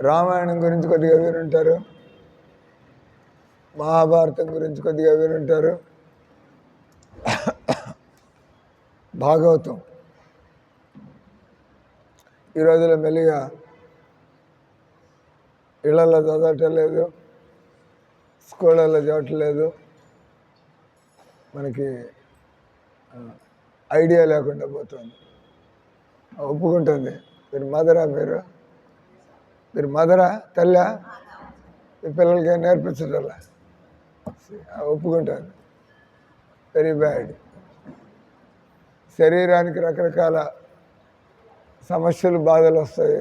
రామాయణం గురించి కొద్దిగా వినుంటారు, మహాభారతం గురించి కొద్దిగా వినుంటారు, భాగవతం ఈ రోజుల్లో మెల్లిగా ఇళ్లలో చదవటం లేదు, స్కూళ్ళల్లో చదవట్లేదు, మనకి ఐడియా లేకుండా పోతుంది. ఒప్పుకుంటుంది. మీరు మదరా, మీరు మదరా, తల్లా, మీ పిల్లలకి నేర్పించటల్లా ఒప్పుకుంటాను. Very bad. శరీరానికి రకరకాల సమస్యలు, బాధలు వస్తాయి,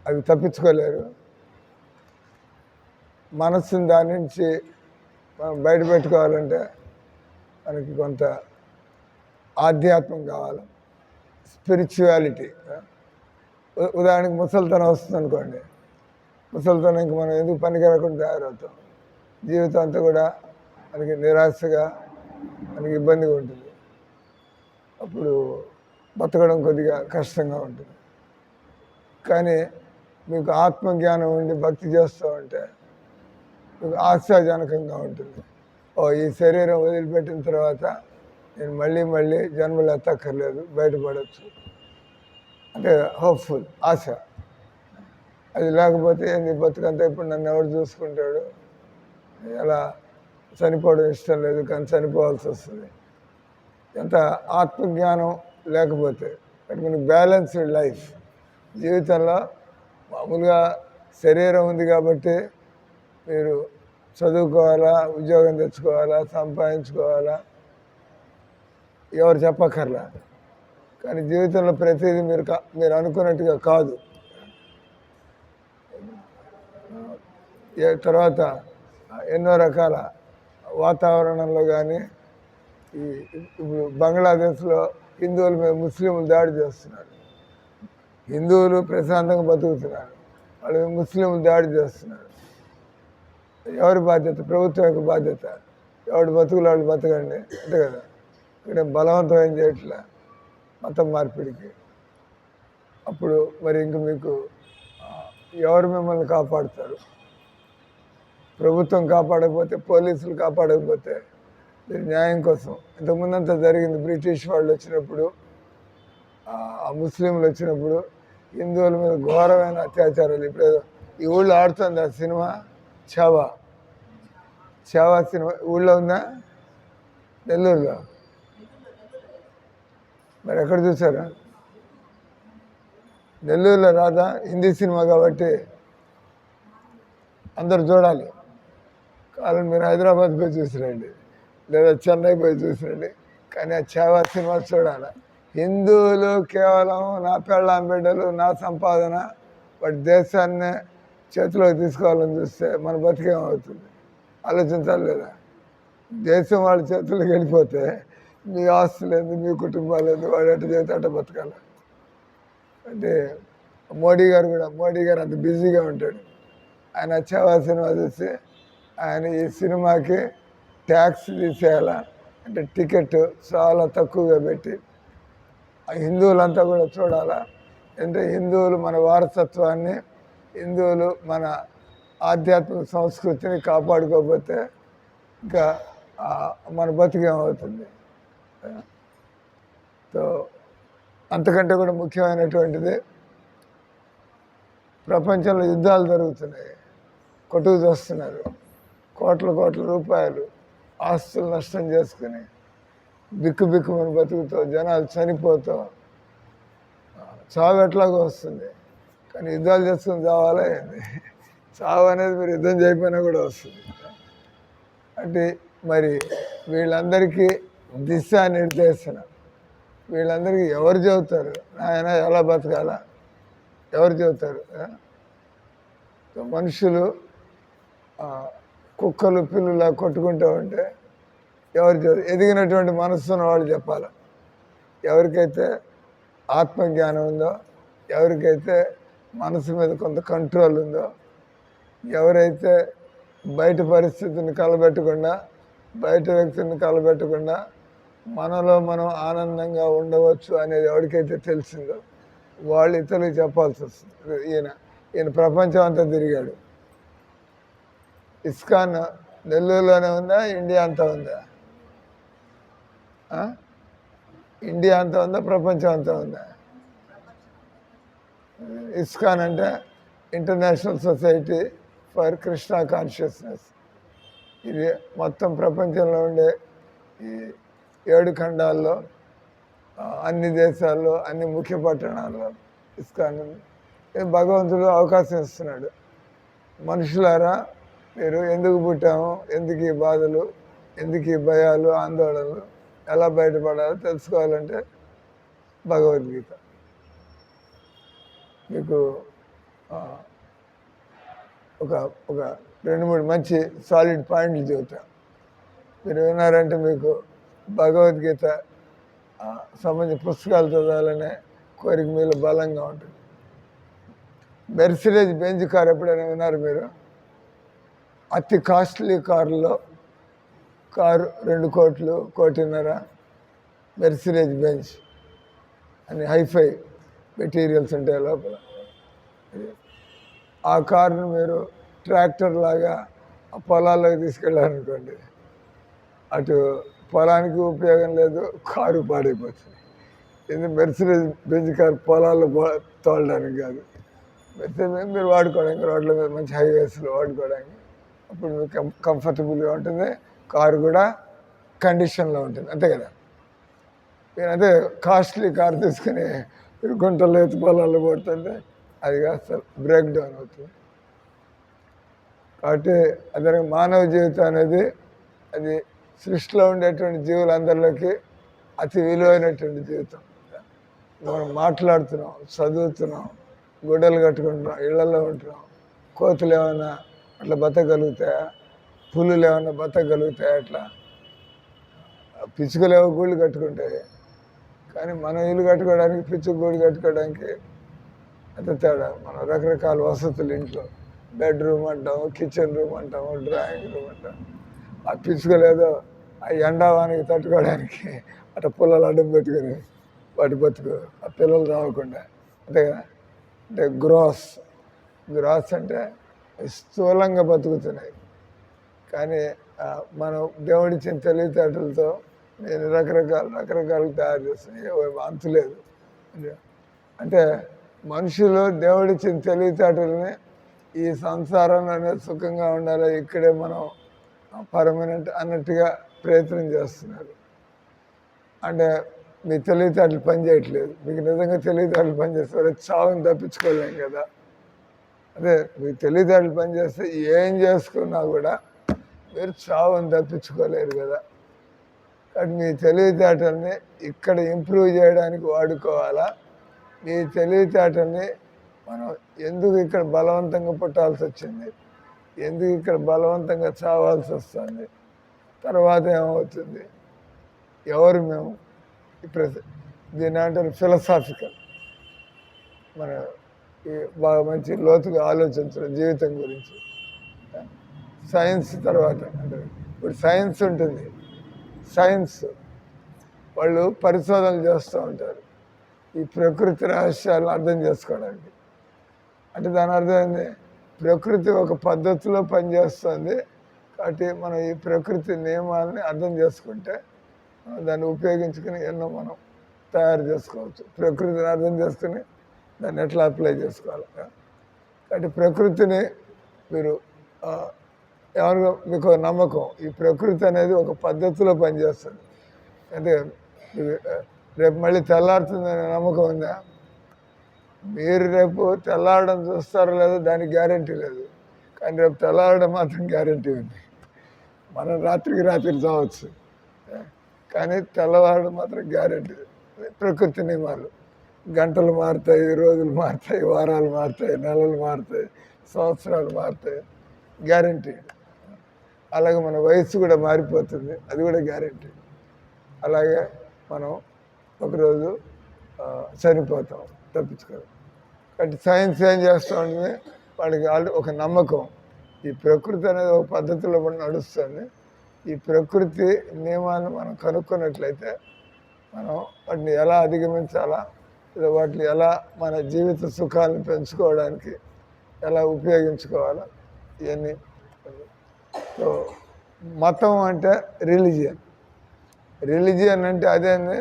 అవి తప్పించుకోలేరు. మనస్సుని దాని నుంచి మనం బయటపెట్టుకోవాలంటే మనకి కొంత ఆధ్యాత్మం కావాలి, స్పిరిచువాలిటీ. ఉదాహరణకి ముసలితనం వస్తుంది అనుకోండి, ముసలితనానికి మనం ఎందుకు పనికిరాకుండా తయారవుతాం. జీవితం అంతా కూడా మనకి నిరాశగా, మనకి ఇబ్బందిగా ఉంటుంది. అప్పుడు బతకడం కొద్దిగా కష్టంగా ఉంటుంది. కానీ మీకు ఆత్మజ్ఞానం ఉండి భక్తి చేస్తూ ఉంటే మీకు ఆశాజనకంగా ఉంటుంది. ఈ శరీరం వదిలిపెట్టిన తర్వాత నేను మళ్ళీ జన్మలు ఎత్తక్కర్లేదు, బయటపడవచ్చు అంటే హోప్ఫుల్, ఆశ. అది లేకపోతే ఏంది బతుకంతా ఇప్పుడు నన్ను ఎవరు చూసుకుంటాడు, ఎలా చనిపోవడం ఇష్టం లేదు కానీ చనిపోవాల్సి వస్తుంది. ఎంత ఆత్మజ్ఞానం లేకపోతే మనకి బ్యాలెన్స్డ్ లైఫ్ జీవితంలో మామూలుగా శరీరం ఉంది కాబట్టి మీరు చదువుకోవాలా, ఉద్యోగం తెచ్చుకోవాలా, సంపాదించుకోవాలా, ఎవరు చెప్పక్కర్లా. కానీ జీవితంలో ప్రతిదీ మీరు అనుకున్నట్టుగా కాదు. తర్వాత ఎన్నో రకాల వాతావరణంలో కానీ ఇప్పుడు బంగ్లాదేశ్లో హిందువుల మీద ముస్లింలు దాడి చేస్తున్నారు. హిందువులు ప్రశాంతంగా బతుకుతున్నారు, వాళ్ళు ముస్లింలు దాడి చేస్తున్నారు. ఎవరి బాధ్యత? ప్రభుత్వం యొక్క బాధ్యత. ఎవడు బతుకులు వాళ్ళు బతకండి అంతే కదా. ఇక్కడ బలవంతం ఏం చేయట్లే మతం మార్పిడికి. అప్పుడు మరి ఇంక మీకు ఎవరు మిమ్మల్ని కాపాడుతారు? ప్రభుత్వం కాపాడకపోతే, పోలీసులు కాపాడకపోతే మీరు న్యాయం కోసం. ఇంతకుముందంతా జరిగింది. బ్రిటిష్ వాళ్ళు వచ్చినప్పుడు, ఆ ముస్లింలు వచ్చినప్పుడు హిందువుల మీద ఘోరమైన అత్యాచారాలు. ఇప్పుడు ఈ ఊళ్ళో ఆడుతుంది ఆ సినిమా చావా సినిమా. ఊళ్ళో ఉందా? నెల్లూరులో. మరి ఎక్కడ చూసారా? నెల్లూరులో రాదా? హిందీ సినిమా కాబట్టి అందరు చూడాలి. కావాలని మీరు హైదరాబాద్ పోయి చూసిరండి, లేదా చెన్నై పోయి చూసిరండి, కానీ ఆ చావా సినిమా చూడాలి. హిందువులు కేవలం నా పెళ్ళాం బిడ్డలు, నా సంపాదన, వాటి దేశాన్ని చేతిలోకి తీసుకోవాలని చూస్తే మన బతికేమవుతుంది? ఆలోచించాలి లేదా? దేశం వాళ్ళ చేతుల్లోకి వెళ్ళిపోతే మీ ఆస్తులు లేదు, మీ కుటుంబాలు లేదు, వాడు ఎట్ట చేస్తే అట్ట బతకాలి. అంటే మోడీ గారు అంత బిజీగా ఉంటాడు. ఆయన చావా సినిమా చూసి ఆయన ఈ సినిమాకి ట్యాక్స్ తీసేయాలా అంటే టికెట్ చాలా తక్కువగా పెట్టి హిందువులంతా కూడా చూడాలా. అంటే హిందువులు మన వారసత్వాన్ని, హిందువులు మన ఆధ్యాత్మిక సంస్కృతిని కాపాడుకోకపోతే ఇంకా మన బతికేమవుతుంది? సో అంతకంటే కూడా ముఖ్యమైనటువంటిది, ప్రపంచంలో యుద్ధాలు జరుగుతున్నాయి, కొట్టుకు చేస్తున్నారు. కోట్ల రూపాయలు ఆస్తులు నష్టం చేసుకుని బిక్కుమని బతుకుతో జనాలు చనిపోతూ, చావు ఎట్లాగో వస్తుంది. కానీ యుద్ధాలు చేసుకుని చావాలా ఏంది? చావు అనేది మీరు యుద్ధం చేయకపోయినా కూడా వస్తుంది. అంటే మరి వీళ్ళందరికీ దిశానిర్దేశన, వీళ్ళందరికీ ఎవరు చెబుతారు నాయన ఎలా బతకాలా? ఎవరు చెబుతారు? మనుషులు కుక్కలు పిల్లులా కొట్టుకుంటూ ఉంటే ఎవరు చెబుతారు? ఎదిగినటువంటి మనస్సు ఉన్న వాళ్ళు చెప్పాలి. ఎవరికైతే ఆత్మజ్ఞానం ఉందో, ఎవరికైతే మనసు మీద కొంత కంట్రోల్ ఉందో, ఎవరైతే బయట పరిస్థితిని కలబెట్టకుండా, బయట వ్యక్తిని కలబెట్టకుండా మనలో మనం ఆనందంగా ఉండవచ్చు అనేది ఎవరికైతే తెలిసిందో వాళ్ళు ఇతరులకు చెప్పాల్సి వస్తుంది. ఈయన ఈయన ప్రపంచం అంతా తిరిగాడు. ఇస్కాన్ నెల్లూరులోనే ఉందా, ఇండియా అంతా ఉందా? ఇండియా అంతా ఉందా, ప్రపంచం అంతా ఉందా? ఇస్కాన్ అంటే international society for Krishna consciousness. ఇది మొత్తం ప్రపంచంలో ఉండే ఈ 7 ఖండాల్లో అన్ని దేశాల్లో అన్ని ముఖ్య పట్టణాల్లో ఇస్కాన్ భగవంతుడు అవకాశం ఇస్తున్నాడు. మనుషులారా, మీరు ఎందుకు పుట్టాము, ఎందుకు ఈ బాధలు, ఎందుకు ఈ భయాలు, ఆందోళనలు, ఎలా బయటపడాలో తెలుసుకోవాలంటే భగవద్గీత మీకు ఒక 2-3 మంచి సాలిడ్ పాయింట్లు చెబుతా. మీరు విన్నారంటే మీకు భగవద్గీత సంబంధించిన పుస్తకాలు చదవాలనే కోరిక మీలో బలంగా ఉంటుంది. మెర్సిడీస్ బెంజ్ కార్ ఎప్పుడైనా విన్నారు మీరు? అతి కాస్ట్లీ కారులో కారు 2 కోట్లు, 1.5 కోట్లు మెర్సిడీస్ బెంజ్ అని హైఫై మెటీరియల్స్ ఉంటాయి లోపల. ఆ కారును మీరు ట్రాక్టర్ లాగా పొలాల్లోకి తీసుకెళ్ళారనుకోండి, అటు పొలానికి ఉపయోగం లేదు, కారు పాడైపోతుంది. ఇది మెర్సిడీస్ బెంజ్ కారు పొలాల్లో తోలడానికి కాదు, మెర్సిడీస్ మీరు వాడుకోవడానికి, రోడ్ల మీద మంచి హైవేస్లో వాడుకోవడానికి. అప్పుడు మీకు కంఫర్టబుల్గా ఉంటుంది, కారు కూడా కండిషన్లో ఉంటుంది, అంతే కదా. నేనంటే కాస్ట్లీ కారు తీసుకుని గుంటల్లో ఎత్తు పొలాల్లో పడుతుంటే అది అసలు బ్రేక్ డౌన్ అవుతుంది. కాబట్టి అదే మానవ జీవితం అనేది అది సృష్టిలో ఉండేటువంటి జీవులందరిలోకి అతి విలువైనటువంటి జీవితం. మనం మాట్లాడుతున్నాం, చదువుతున్నాం, గుడ్డలు కట్టుకుంటున్నాం, ఇళ్లలో ఉంటున్నాం. కోతులు ఏమైనా అట్లా బతకగలుగుతాయా? పులులు ఏమైనా బతకగలుగుతాయా? అట్లా పిచ్చుకలు ఏవో గూళ్ళు కట్టుకుంటాయి, కానీ మనం ఇల్లు కట్టుకోవడానికి, పిచ్చుక గూడు కట్టుకోవడానికి అంత తేడా. మనం రకరకాల వసతులు ఇంట్లో, బెడ్రూమ్ అంటాము, కిచెన్ రూమ్ అంటాము, డ్రాయింగ్ రూమ్ అంటాము. ఆ పిచ్చుకలు ఏదో ఆ ఎండావానికి తట్టుకోవడానికి అట్లా పుల్లలు అడ్డం పెట్టుకొని వాటి బతుకు, ఆ పిల్లలు రావకుండా, అంతే కదా. అంటే గ్రాస్ అంటే స్థూలంగా బతుకుతున్నాయి. కానీ మనం దేవుడిచ్చిన తెలివితేటలతో నేను రకరకాలు తయారు చేస్తున్నాయి, అంతులేదు. అంటే మనుషులు దేవుడిచ్చిన తెలివితేటలని ఈ సంసారంలోనే సుఖంగా ఉండాలి, ఇక్కడే మనం పర్మనెంట్ అన్నట్టుగా ప్రయత్నం చేస్తున్నారు. అంటే మీ తెలివితేటలు పనిచేయట్లేదు. మీకు నిజంగా తెలివితేటలు పనిచేస్తే చావుని తప్పించుకోలేం కదా. అదే మీ తెలివితేటలు పనిచేస్తే ఏం చేసుకున్నా కూడా మీరు చావుని తప్పించుకోలేరు కదా. కాబట్టి మీ తెలివితేటల్ని ఇక్కడ ఇంప్రూవ్ చేయడానికి వాడుకోవాలా? మీ తెలివితేటల్ని మనం ఎందుకు ఇక్కడ బలవంతంగా పుట్టాల్సి వచ్చింది, ఎందుకు ఇక్కడ బలవంతంగా చావాల్సి వస్తుంది, తర్వాత ఏమవుతుంది, ఎవరు మేము? ఇప్పుడు దీని అంటారు ఫిలసాఫికల్, మన బాగా మంచి లోతుగా ఆలోచించడం జీవితం గురించి. సైన్స్ తర్వాత అంటే ఇప్పుడు సైన్స్ ఉంటుంది, సైన్స్ వాళ్ళు పరిశోధనలు చేస్తూ ఉంటారు ఈ ప్రకృతి రహస్యాలను అర్థం చేసుకోవడానికి. అంటే దాని అర్థం ఏంది? ప్రకృతి ఒక పద్ధతిలో పనిచేస్తుంది, కాబట్టి మనం ఈ ప్రకృతి నియమాలని అర్థం చేసుకుంటే దాన్ని ఉపయోగించుకుని ఎన్నో మనం తయారు చేసుకోవచ్చు. ప్రకృతిని అర్థం చేసుకుని దాన్ని ఎట్లా అప్లై చేసుకోవాలి. కాబట్టి ప్రకృతిని మీరు ఎవరిగా మీకు నమ్మకం, ఈ ప్రకృతి అనేది ఒక పద్ధతిలో పనిచేస్తుంది. అంటే రేపు మళ్ళీ తెల్లారుతుందనే నమ్మకం ఉందా? మీరు రేపు తెల్లారడం చూస్తారో లేదో దానికి గ్యారంటీ లేదు, కానీ రేపు తెల్లారడం మాత్రం గ్యారంటీ ఉంది. మనం రాత్రికి చావచ్చు, కానీ తెల్లవారడం మాత్రం గ్యారంటీ. ప్రకృతి నియమాలు, గంటలు మారుతాయి, రోజులు మారుతాయి, వారాలు మారుతాయి, నెలలు మారుతాయి, సంవత్సరాలు మారుతాయి, గ్యారంటీ. అలాగే మన వయస్సు కూడా మారిపోతుంది, అది కూడా గ్యారంటీ. అలాగే మనం ఒకరోజు చనిపోతాం, తప్పించుకోవాలి. కాబట్టి సైన్స్ ఏం చేస్తూ ఉంటుంది, వాడికి ఆల్రెడీ ఒక నమ్మకం, ఈ ప్రకృతి అనేది ఒక పద్ధతిలో నడుస్తుంది. ఈ ప్రకృతి నియమాలను మనం కనుక్కున్నట్లయితే మనం వాటిని ఎలా అధిగమించాలా, వాటిని ఎలా మన జీవిత సుఖాలను పెంచుకోవడానికి ఎలా ఉపయోగించుకోవాలో ఇవన్నీ. సో మతం అంటే రిలీజియన్ అంటే అదేంది,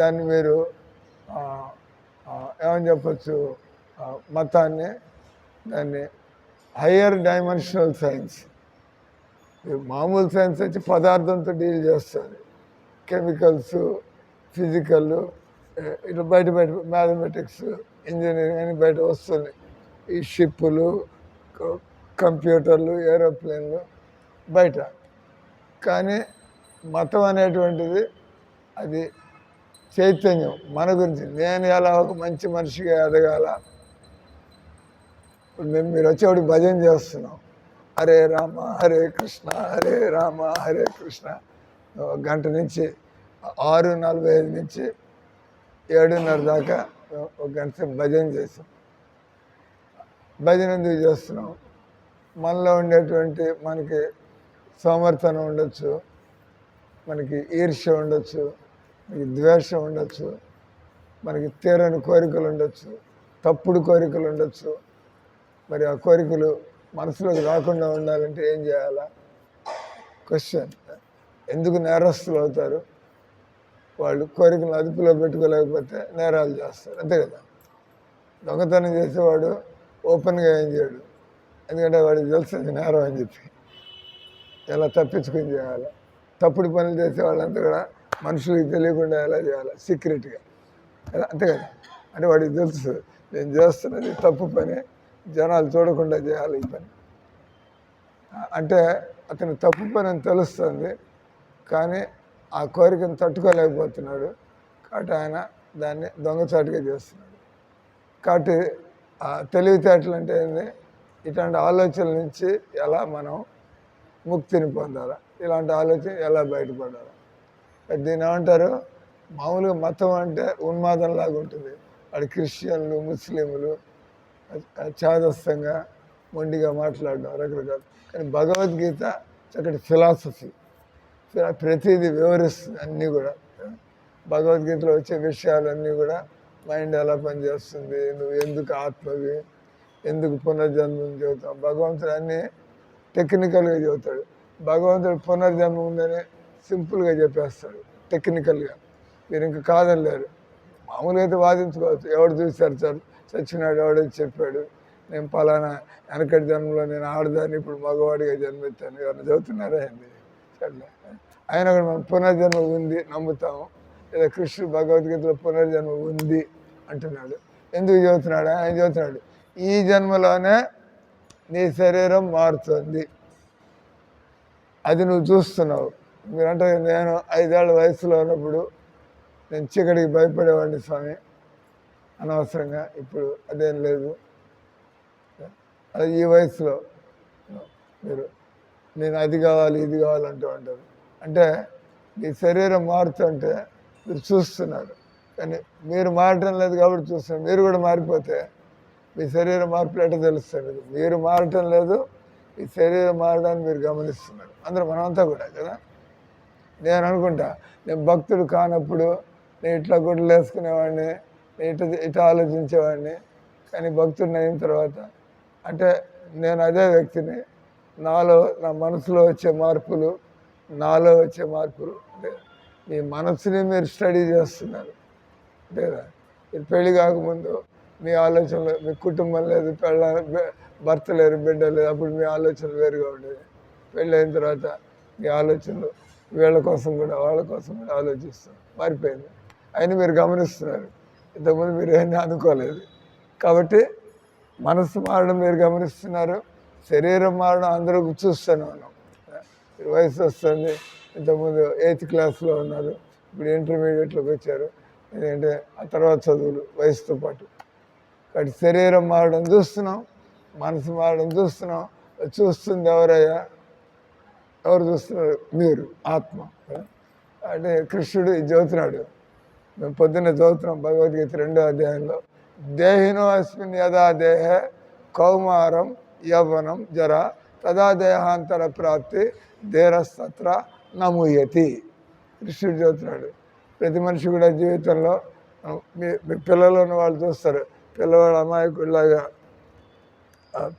దాన్ని మీరు ఏమని చెప్పచ్చు, మతాన్ని దాన్ని హయ్యర్ డైమెన్షనల్ సైన్స్. మామూలు సైన్స్ వచ్చి పదార్థంతో డీల్ చేస్తుంది, కెమికల్స్, ఫిజికల్, ఇట్లా బయట మ్యాథమెటిక్స్, ఇంజనీరింగ్ అని బయట వస్తుంది. ఈ షిప్పులు, కంప్యూటర్లు, ఏరోప్లేన్లు బయట. కానీ మతం అనేటువంటిది అది చైతన్యం మన గురించి. నేను ఎలా ఒక మంచి మనిషిగా ఎదగాల. ఇప్పుడు మీరు వచ్చేవాడికి భజన చేస్తున్నాం, హరే రామ హరే కృష్ణ హరే రామ హరే కృష్ణ. గంట నుంచి 6:45 నుంచి 7:30 దాకా ఒక గంట సేపు భజన చేసాం. భజన ఎందుకు చేస్తున్నాం? మనలో ఉండేటువంటి మనకి సోమర్థనం ఉండొచ్చు, మనకి ఈర్ష్య ఉండొచ్చు, మనకి ద్వేషం ఉండొచ్చు, మనకి తీరని కోరికలు ఉండొచ్చు, తప్పుడు కోరికలు ఉండొచ్చు. మరి ఆ కోరికలు మనసులోకి రాకుండా ఉండాలంటే ఏం చేయాలా? క్వశ్చన్. ఎందుకు నేరస్తులు అవుతారు? వాళ్ళు కోరికలను అదుపులో పెట్టుకోలేకపోతే నేరాలు చేస్తారు, అంతే కదా. దొంగతనం చేసేవాడు ఓపెన్గా ఏం చేయడు, ఎందుకంటే వాడికి తెలుస్తుంది నేరం అని చెప్పి. ఎలా తప్పించుకొని చేయాలి. తప్పుడు పనులు చేసే వాళ్ళంతా కూడా మనుషులకి తెలియకుండా ఎలా చేయాలి, సీక్రెట్గా, అంతే కదా. అంటే వాడికి తెలుసు నేను చేస్తున్నది తప్పు పని, జనాలు చూడకుండా చేయాలి ఈ పని. అంటే అతను తప్పు పని అని తెలుస్తుంది, కానీ ఆ కోరికను తట్టుకోలేకపోతున్నాడు. కాబట్టి ఆయన దాన్ని దొంగచాటుగా చేస్తున్నాడు. కాబట్టి తెలివితేటలు అంటే ఏంది? ఇట్లాంటి ఆలోచనల నుంచి ఎలా మనం ముక్తిని పొందాలా, ఇలాంటి ఆలోచన ఎలా బయటపడాలి. దీన్ని ఏమంటారు? మామూలుగా మతం అంటే ఉన్మాదంలాగా ఉంటుంది. వాడు క్రిస్టియన్లు, ముస్లింలు చాదస్తంగా మొండిగా మాట్లాడడం రకరకాలు. కానీ భగవద్గీత చక్కటి ఫిలాసఫీ, ప్రతిదీ వివరిస్తుంది. అన్నీ కూడా భగవద్గీతలో వచ్చే విషయాలన్నీ కూడా మైండ్ ఎలా పనిచేస్తుంది, నువ్వు ఎందుకు ఆత్మవి, ఎందుకు పునర్జన్మం చెబుతావు. భగవంతుడు అన్నీ టెక్నికల్గా చెబుతాడు. భగవంతుడు పునర్జన్మ ఉందని సింపుల్గా చెప్పేస్తాడు టెక్నికల్గా. మీరు ఇంకా కాదనలేరు. మామూలుగా అయితే వాదించుకోవచ్చు, ఎవడు చూశారు సార్ చచ్చినాడు, ఎవడో చెప్పాడు, నేను పలానా వెనకటి జన్మలో నేను ఆడదాన్ని ఇప్పుడు మగవాడిగా జన్మెత్తాను, ఎవరైనా చదువుతున్నారా ఏంది? సరే, అయినా కూడా మనం పునర్జన్మ ఉంది నమ్ముతాము. లేదా కృష్ణుడు భగవద్గీతలో పునర్జన్మ ఉంది అంటున్నాడు. ఎందుకు చెబుతున్నాడు? ఆయన చెబుతున్నాడు, ఈ జన్మలోనే నీ శరీరం మారుతుంది, అది నువ్వు చూస్తున్నావు. మీరంటే నేను 5 ఏళ్ల వయసులో ఉన్నప్పుడు నేను చీకటికి భయపడేవాడిని స్వామి అనవసరంగా. ఇప్పుడు అదేం లేదు. అది ఈ వయసులో మీరు నేను అది కావాలి ఇది కావాలంటూ అంటారు. అంటే మీ శరీరం మారుతుంటే మీరు చూస్తున్నారు, కానీ మీరు మారటం లేదు కాబట్టి చూస్తున్నారు. మీరు కూడా మారిపోతే మీ శరీరం మార్పులు ఎట్లా తెలుస్తుంది? మీరు మారటం లేదు, మీ శరీరం మారడాన్ని మీరు గమనిస్తున్నారు. అందరూ మనమంతా కూడా కదా. నేను అనుకుంటా, నేను భక్తుడు కానప్పుడు నేను ఇట్లా గుడ్లు వేసుకునేవాడిని, నేను ఇట్లా ఆలోచించేవాడిని. కానీ భక్తుడిని అయిన తర్వాత అంటే నేను అదే వ్యక్తిని. నాలో నా మనసులో వచ్చే మార్పులు, నాలో వచ్చే మార్పులు అంటే మీ మనసుని మీరు స్టడీ చేస్తున్నారు. అంతేదా? మీరు పెళ్ళి కాకముందు మీ ఆలోచనలు, మీ కుటుంబం లేదు, భర్త లేరు, బిడ్డ లేదు, అప్పుడు మీ ఆలోచనలు వేరుగా ఉండేది. పెళ్ళి అయిన తర్వాత మీ ఆలోచనలు వీళ్ళ కోసం కూడా వాళ్ళ కోసం కూడా ఆలోచిస్తాం, మారిపోయింది. అయినా మీరు గమనిస్తున్నారు, ఇంతకుముందు మీరు ఏమీ అనుకోలేదు. కాబట్టి మనసు మారడం మీరు గమనిస్తున్నారు, శరీరం మారడం అందరూ చూస్తూనే ఉన్నాం. మీరు వయసు వస్తుంది, ఇంతకుముందు 8th క్లాస్లో ఉన్నారు, ఇప్పుడు ఇంటర్మీడియట్లోకి వచ్చారు. ఎందుకంటే ఆ తర్వాత చదువులు వయసుతో పాటు. కాబట్టి శరీరం మారడం చూస్తున్నాం, మనసు మారడం చూస్తున్నాం. చూస్తుంది ఎవరయ్యా? ఎవరు చూస్తున్నారు? మీరు, ఆత్మ. అంటే కృష్ణుడు చదువుతున్నాడు, మేము పొద్దున్నే చదువుతున్నాం భగవద్గీత 2వ అధ్యాయంలో, దేహినో అస్మిన్ యదా దేహ కౌమారం యవ్వనం జర తదా దేహాంతర ప్రాప్తి ధీరస్తత్ర నమూయతి. కృష్ణుడు చదువుతున్నాడు. ప్రతి మనిషి కూడా జీవితంలో మీ పిల్లలు ఉన్న వాళ్ళు చూస్తారు, పిల్లవాడు అమాయకుడిలాగా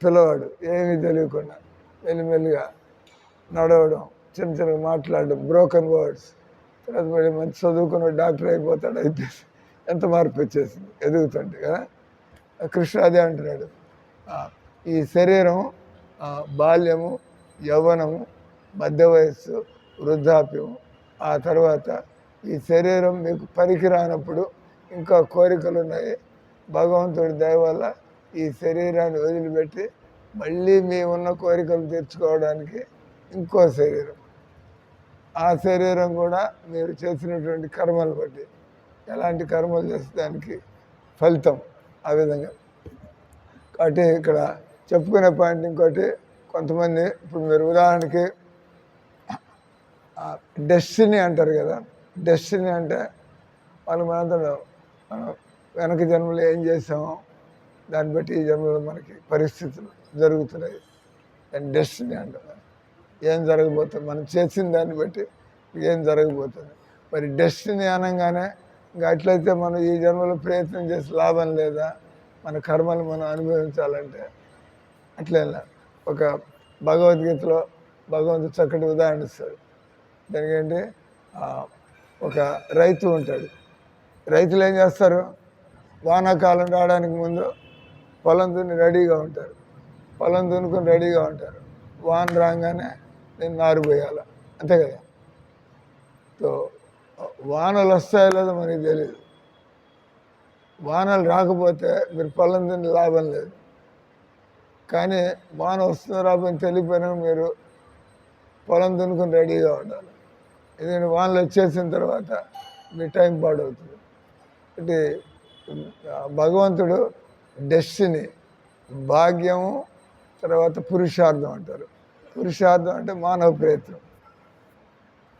పిల్లవాడు ఏమీ తెలియకుండా మెల్లిమెల్లిగా నడవడం, చిన్న చిన్నగా మాట్లాడడం, బ్రోకన్ వర్డ్స్. తర్వాత మళ్ళీ మంచి చదువుకున్న డాక్టర్ అయిపోతాడు, అయిపోయి ఎంత మార్పు వచ్చేసింది ఎదుగుతుంటే కదా. కృష్ణ అదే అంటున్నాడు, ఈ శరీరం బాల్యము, యవ్వనము, మధ్య వయస్సు, వృద్ధాప్యము, ఆ తర్వాత ఈ శరీరం మీకు పనికి రానప్పుడు ఇంకా కోరికలు ఉన్నాయి. భగవంతుడి దయ వల్ల ఈ శరీరాన్ని వదిలిపెట్టి మళ్ళీ మీ ఉన్న కోరికలు తీర్చుకోవడానికి ఇంకో శరీరం, ఆ శరీరం కూడా మీరు చేసినటువంటి కర్మలు బట్టి, ఎలాంటి కర్మలు చేస్తే దానికి ఫలితం ఆ విధంగా. కాబట్టి ఇక్కడ చెప్పుకునే పాయింట్ ఇంకోటి, కొంతమంది ఇప్పుడు మీరు ఉదాహరణకి డెస్టినీ అంటారు కదా. డెస్టినీ అంటే మనం వెనక జన్మలో ఏం చేసామో దాన్ని బట్టి ఈ జన్మలో మనకి పరిస్థితులు జరుగుతున్నాయి. దాన్ని డెస్టినీ అంటారు. ఏం జరగబోతుంది, మనం చేసిన దాన్ని బట్టి ఏం జరగబోతుంది. మరి డెస్టినీ అనగానే ఇంకా అట్లయితే మనం ఈ జన్మలో ప్రయత్నం చేసి లాభం లేదా, మన కర్మలు మనం అనుభవించాలంటే అట్లే. ఒక భగవద్గీతలో భగవంతుడు చక్కటి ఉదాహరణ ఇస్తాడు. దానికి ఏంటి, ఒక రైతు ఉంటాడు. రైతులు ఏం చేస్తారు, వానాకాలం రావడానికి ముందు పొలం దున్ని రెడీగా ఉంటారు, పొలం దున్నుకొని రెడీగా ఉంటారు. వాన రాగానే నేను నారు పోయాలి, అంతే కదా. సో వానలు వస్తాయో లేదో మనకి తెలియదు. వానలు రాకపోతే మీరు పొలం దున్ని లాభం లేదు. కానీ వాన వస్తుందో రాబోని తెలియపోయినా మీరు పొలం దున్నుకొని రెడీగా ఉండాలి. ఎందుకంటే వానలు వచ్చేసిన తర్వాత మీ టైం పాడవుతుంది. అంటే భగవంతుడు డెస్టినీ, భాగ్యము, తర్వాత పురుషార్థం అంటారు. పురుషార్థం అంటే మానవ ప్రయత్నం.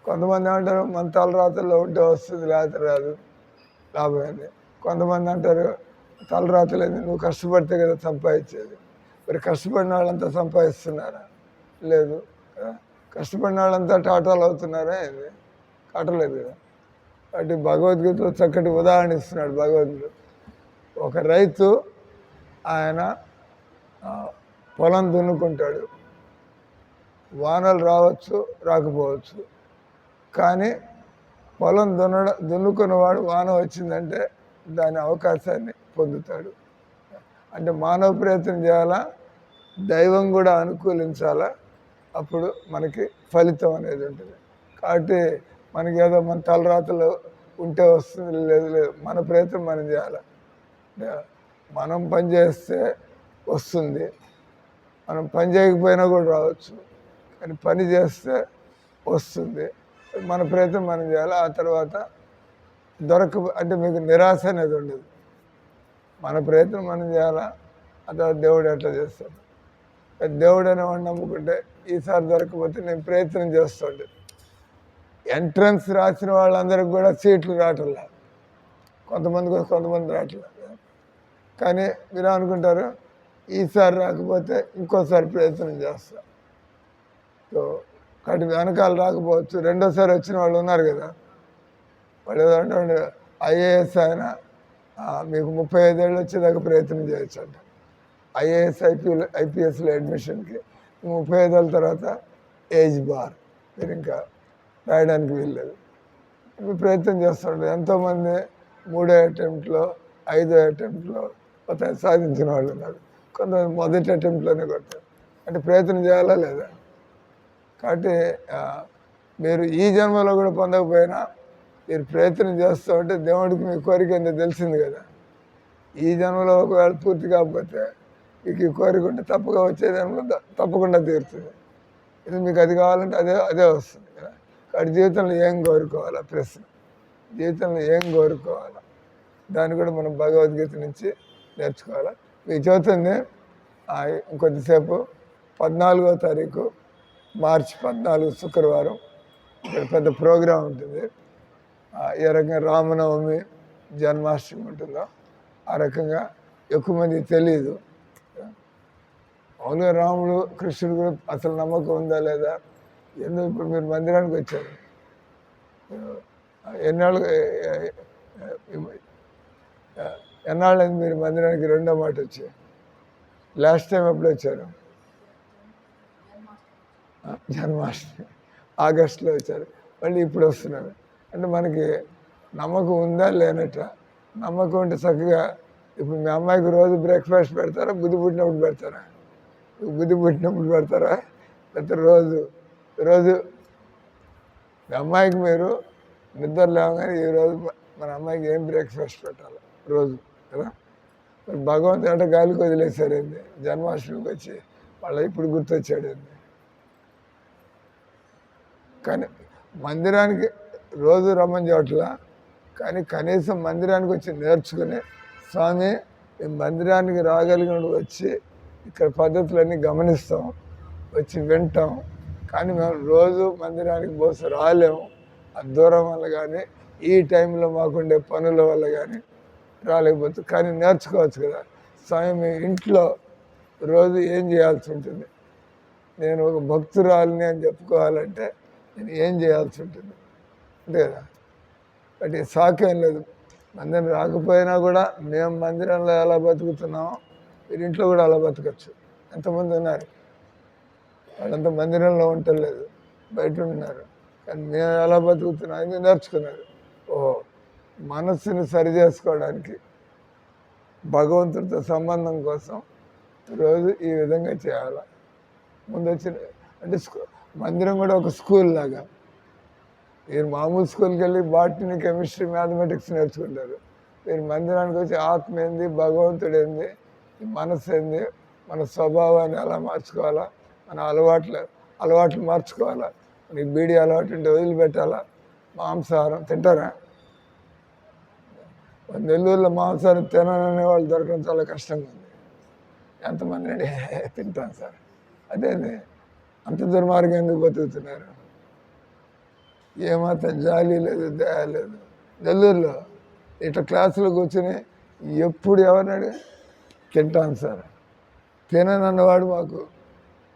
కొంతమంది అంటారు మన తలరాతల్లో ఉంటే వస్తుంది, లేకపోతే రాదు, లాభమైంది. కొంతమంది అంటారు తలరాతలేదు, నువ్వు కష్టపడితే కదా సంపాదించేది. మరి కష్టపడిన వాళ్ళంతా సంపాదిస్తున్నారా? లేదు. కష్టపడిన వాళ్ళంతా టాటాలు అవుతున్నారా? ఏంది? కాటలేదు కదా. కాబట్టి భగవద్గీతలో చక్కటి ఉదాహరణ ఇస్తున్నాడు భగవంతుడు. ఒక రైతు, ఆయన పొలం దున్నుకుంటాడు. వానలు రావచ్చు, రాకపోవచ్చు. కానీ పొలం దున్నుకున్నవాడు వాన వచ్చిందంటే దాని అవకాశాన్ని పొందుతాడు. అంటే మానవ ప్రయత్నం చేయాలా, దైవం కూడా అనుకూలించాలా, అప్పుడు మనకి ఫలితం అనేది ఉంటుంది. కాబట్టి మనకి ఏదో మన తలరాతలు ఉంటే వస్తుంది, లేదు లేదు, మన ప్రయత్నం మనం చేయాలి. మనం పని చేస్తే వస్తుంది, మనం పని చేయకపోయినా కూడా రావచ్చు. కానీ పని చేస్తే వస్తుంది, మన ప్రయత్నం మనం చేయాలి. ఆ తర్వాత అంటే మీకు నిరాశ అనేది ఉండదు. మన ప్రయత్నం మనం చేయాలా, ఆ తర్వాత దేవుడు ఎట్లా చేస్తాడు. దేవుడు అనేవాడు నమ్ముకుంటే ఈసారి దొరకకపోతే నేను ప్రయత్నం చేస్తుండే. ఎంట్రన్స్ రాసిన వాళ్ళందరికి కూడా సీట్లు రావట్లే, కొంతమంది రావట్లేదు. కానీ మీరు అనుకుంటారు ఈసారి రాకపోతే ఇంకోసారి ప్రయత్నం చేస్తా. సో కాబట్టి వెనకాల రాకపోవచ్చు, రెండోసారి వచ్చిన వాళ్ళు ఉన్నారు కదా. వాళ్ళు ఏదంటే ఐఏఎస్ ఆయన మీకు 35 ఏళ్ళు వచ్చేదాకా ప్రయత్నం చేయొచ్చు అంట. ఐఏఎస్ ఐపీఎస్లో అడ్మిషన్కి 35 ఏళ్ళ తర్వాత ఏజ్ బార్, మీరు ఇంకా రాయడానికి వీల్లేదు. ప్రయత్నం చేస్తుంటారు. ఎంతోమంది 3వ అటెంప్ట్లో 5వ అటెంప్ట్లో సాధించిన వాళ్ళు ఉన్నారు. కొంతమంది మొదటి అటెంప్ట్లోనే కొడతారు. అంటే ప్రయత్నం చేయాలా లేదా. కాబట్టి మీరు ఈ జన్మలో కూడా పొందకపోయినా మీరు ప్రయత్నం చేస్తూ ఉంటే దేవుడికి మీ కోరిక ఏందో తెలిసింది కదా. ఈ జన్మలో ఒకవేళ పూర్తి కాకపోతే మీకు ఈ కోరిక ఉంటే తప్పగా వచ్చే జన్మలో తప్పకుండా తీరుతుంది. ఇది మీకు అది కావాలంటే అదే వస్తుంది కదా. కాబట్టి జీవితంలో ఏం కోరుకోవాలా ప్రశ్న, జీవితంలో ఏం కోరుకోవాలా, దాన్ని కూడా మనం భగవద్గీత నుంచి నేర్చుకోవాలా. మీకు చదువుతుంది ఇంకొద్దిసేపు 14వ తారీఖు మార్చి 14 శుక్రవారం ఇక్కడ పెద్ద ప్రోగ్రాం ఉంటుంది. ఏ రకంగా రామనవమి, జన్మాష్టమి ఉంటుందో ఆ రకంగా ఎక్కువ మందికి తెలియదు. అవునుగా రాముడు, కృష్ణుడు కూడా అసలు నమ్మకం ఉందా లేదా. ఎందుకు ఇప్పుడు మీరు మందిరానికి వచ్చారు, ఎన్నాళ్ళని మీరు మందిరానికి రెండో మాట వచ్చాయి. లాస్ట్ టైం ఎప్పుడు వచ్చారు? జన్మాష్టమి ఆగస్టులో వచ్చారు, మళ్ళీ ఇప్పుడు వస్తున్నారు. అంటే మనకి నమ్మకం ఉందా లేనట్ట? నమ్మకం ఉంటే చక్కగా ఇప్పుడు మీ అమ్మాయికి రోజు బ్రేక్ఫాస్ట్ పెడతారా? బుద్ధి పుట్టినప్పుడు పెడతారా? బుద్ధి పుట్టినప్పుడు పెడతారా? లేకపోతే రోజు రోజు మీ అమ్మాయికి మీరు నిద్ర లేవగానే ఈరోజు మన అమ్మాయికి ఏం బ్రేక్ఫాస్ట్ పెట్టాలి రోజు కదా? మరి భగవంతుడు అంటే గాలికి వదిలేశాడండి జన్మాష్టమికి వచ్చి, మళ్ళీ ఇప్పుడు గుర్తొచ్చాడండి. కానీ మందిరానికి రోజు రమ్మని చోట్ల, కానీ కనీసం మందిరానికి వచ్చి నేర్చుకుని, స్వామి మేము మందిరానికి రాగలిగిన వచ్చి ఇక్కడ పద్ధతులన్నీ గమనిస్తాం, వచ్చి వింటాం, కానీ మేము రోజు మందిరానికి బహుశా రాలేము, ఆ దూరం వల్ల కానీ ఈ టైంలో మాకుండే పనుల వల్ల కానీ రాలేకపోతే, కానీ నేర్చుకోవచ్చు కదా. స్వామి మీ ఇంట్లో రోజు ఏం చేయాల్సి ఉంటుంది, నేను ఒక భక్తురాలిని అని చెప్పుకోవాలంటే నేను ఏం చేయాల్సి ఉంటుంది అంతే కదా. బట్ సాకేం లేదు, మందిరం రాకపోయినా కూడా మేము మందిరంలో ఎలా బతుకుతున్నామో మీరు ఇంట్లో కూడా అలా బతకచ్చు. ఎంతమంది ఉన్నారు, వాళ్ళంతా మందిరంలో ఉండలేదు, బయట ఉన్నారు, కానీ మేము ఎలా బతుకుతున్నాం అని నేర్చుకున్నారు. ఓహో, మనస్సుని సరి చేసుకోవడానికి భగవంతుడితో సంబంధం కోసం రోజు ఈ విధంగా చేయాలి. ముందు వచ్చిన అంటే మందిరం కూడా ఒక స్కూల్ లాగా. మీరు మామూలు స్కూల్కి వెళ్ళి బాటనీ, కెమిస్ట్రీ, మ్యాథమెటిక్స్ నేర్చుకుంటారు. మీరు మందిరానికి వచ్చి ఆత్మ ఏంది, భగవంతుడు ఏంది, మనసు ఏంది, మన స్వభావాన్ని ఎలా మార్చుకోవాలా, మన అలవాట్లు మార్చుకోవాలా. మీకు బీడీ అలవాటు ఉంటే వదిలిపెట్టాలా. మాంసాహారం తింటారా? నెల్లూరులో మాంసాహారం తిననే వాళ్ళు దొరకడం చాలా కష్టంగా ఉంది. ఎంతమంది తింటాను సార్, అదేంది అంత దుర్మార్గం ఎందుకు బతుకుతున్నారు? ఏమాత్రం జాలి లేదు, దయ లేదు. నెల్లూరులో ఇట్లా క్లాసులో కూర్చొని ఎప్పుడు ఎవరినాడు తింటాను సార్, తిననన్నవాడు మాకు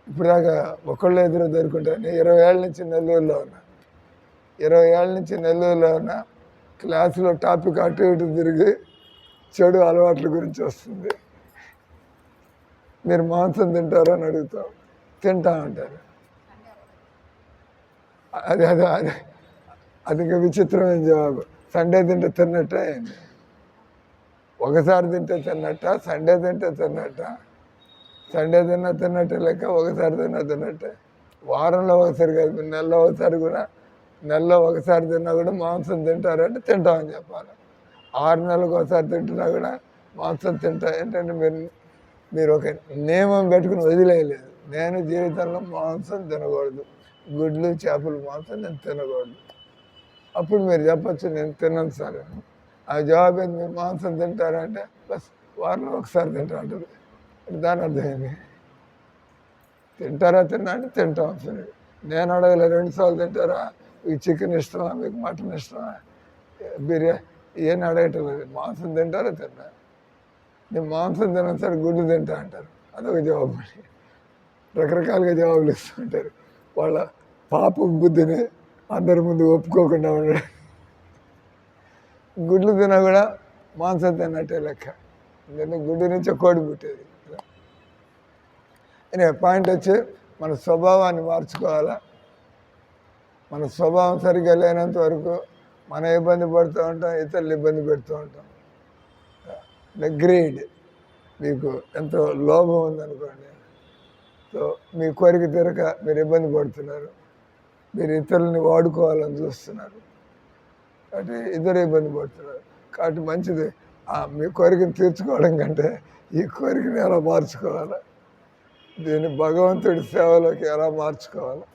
ఇప్పుడు దాకా ఒకళ్ళు ఎదురు దొరుకుంటాను. నేను 20 ఏళ్ళ నుంచి నెల్లూరులో ఉన్నా, 20 ఏళ్ళ నుంచి నెల్లూరులో ఉన్నా. క్లాసులో టాపిక్ అటు ఇటు తిరిగి చెడు అలవాట్ల గురించి వస్తుంది. మీరు మాంసం తింటారా అని అడుగుతాం, తింటా అంటారు. అది ఇంకా విచిత్రమైన జవాబు. సండే తింటే తిన్నట్ట ఏంటి? ఒకసారి తింటే తిన్నట్ట, సండే తింటే తిన్నట్ట. సండే తిన్నట్టే లెక్క, ఒకసారి తిన్నట్టే. వారంలో ఒకసారి కాదు, నెలలో ఒకసారి కూడా, నెలలో ఒకసారి తిన్నా కూడా మాంసం తింటారంటే తింటామని చెప్పాలి. 6 నెలలకు ఒకసారి తింటున్నా కూడా మాంసం తింటా. ఏంటంటే మీరు ఒక నియమం పెట్టుకుని వదిలేయలేదు. నేను జీవితంలో మాంసం తినకూడదు, గుడ్లు, చేపలు మాంసం నేను తినకూడదు. అప్పుడు మీరు చెప్పచ్చు నేను తిన్నాను సార్. ఆ జవాబు ఏంటి? మీరు మాంసం తింటారంటే బస్ వారంలో ఒకసారి తింటా అంటారు. దాని అర్థమైంది. తింటారా తిన్నా అంటే తింటాం సరే. నేను అడగలే 2 సార్లు తింటారా, మీకు చికెన్ ఇష్టమా, మీకు మటన్ ఇష్టమా, బిర్యానీ ఏం అడగటం లేదు. మాంసం తింటారా తిన్నా. నేను మాంసం తిన్నాను సార్, గుడ్డు తింటా అంటారు. అదొక జవాబు. రకరకాలుగా జవాబులు ఇస్తుంటారు. వాళ్ళ పాపం బుద్ధిని అందరి ముందు ఒప్పుకోకుండా ఉండడం. గుడ్లు తిన్నా కూడా మాంసం తిన్నట్టే లెక్క. ఎందుకంటే గుడ్డు నుంచి కోడి పుట్టేది. అనే పాయింట్ వచ్చి మన స్వభావాన్ని మార్చుకోవాలా. మన స్వభావం సరిగ్గా లేనంత వరకు మనం ఇబ్బంది పడుతూ ఉంటాం, ఇతరులు ఇబ్బంది పెడుతూ ఉంటాం. గ్రీడ్, మీకు ఎంతో లోభం ఉందనుకోండి, సో మీ కోరిక తీరక మీరు ఇబ్బంది పడుతున్నారు, మీరు ఇతరులని వాడుకోవాలని చూస్తున్నారు, కాబట్టి ఇద్దరు ఇబ్బంది పడుతున్నారు. కాబట్టి మంచిది మీ కోరికను తీర్చుకోవడం కంటే ఈ కోరికని ఎలా మార్చుకోవాలా, దీన్ని భగవంతుడి సేవలోకి ఎలా మార్చుకోవాలి.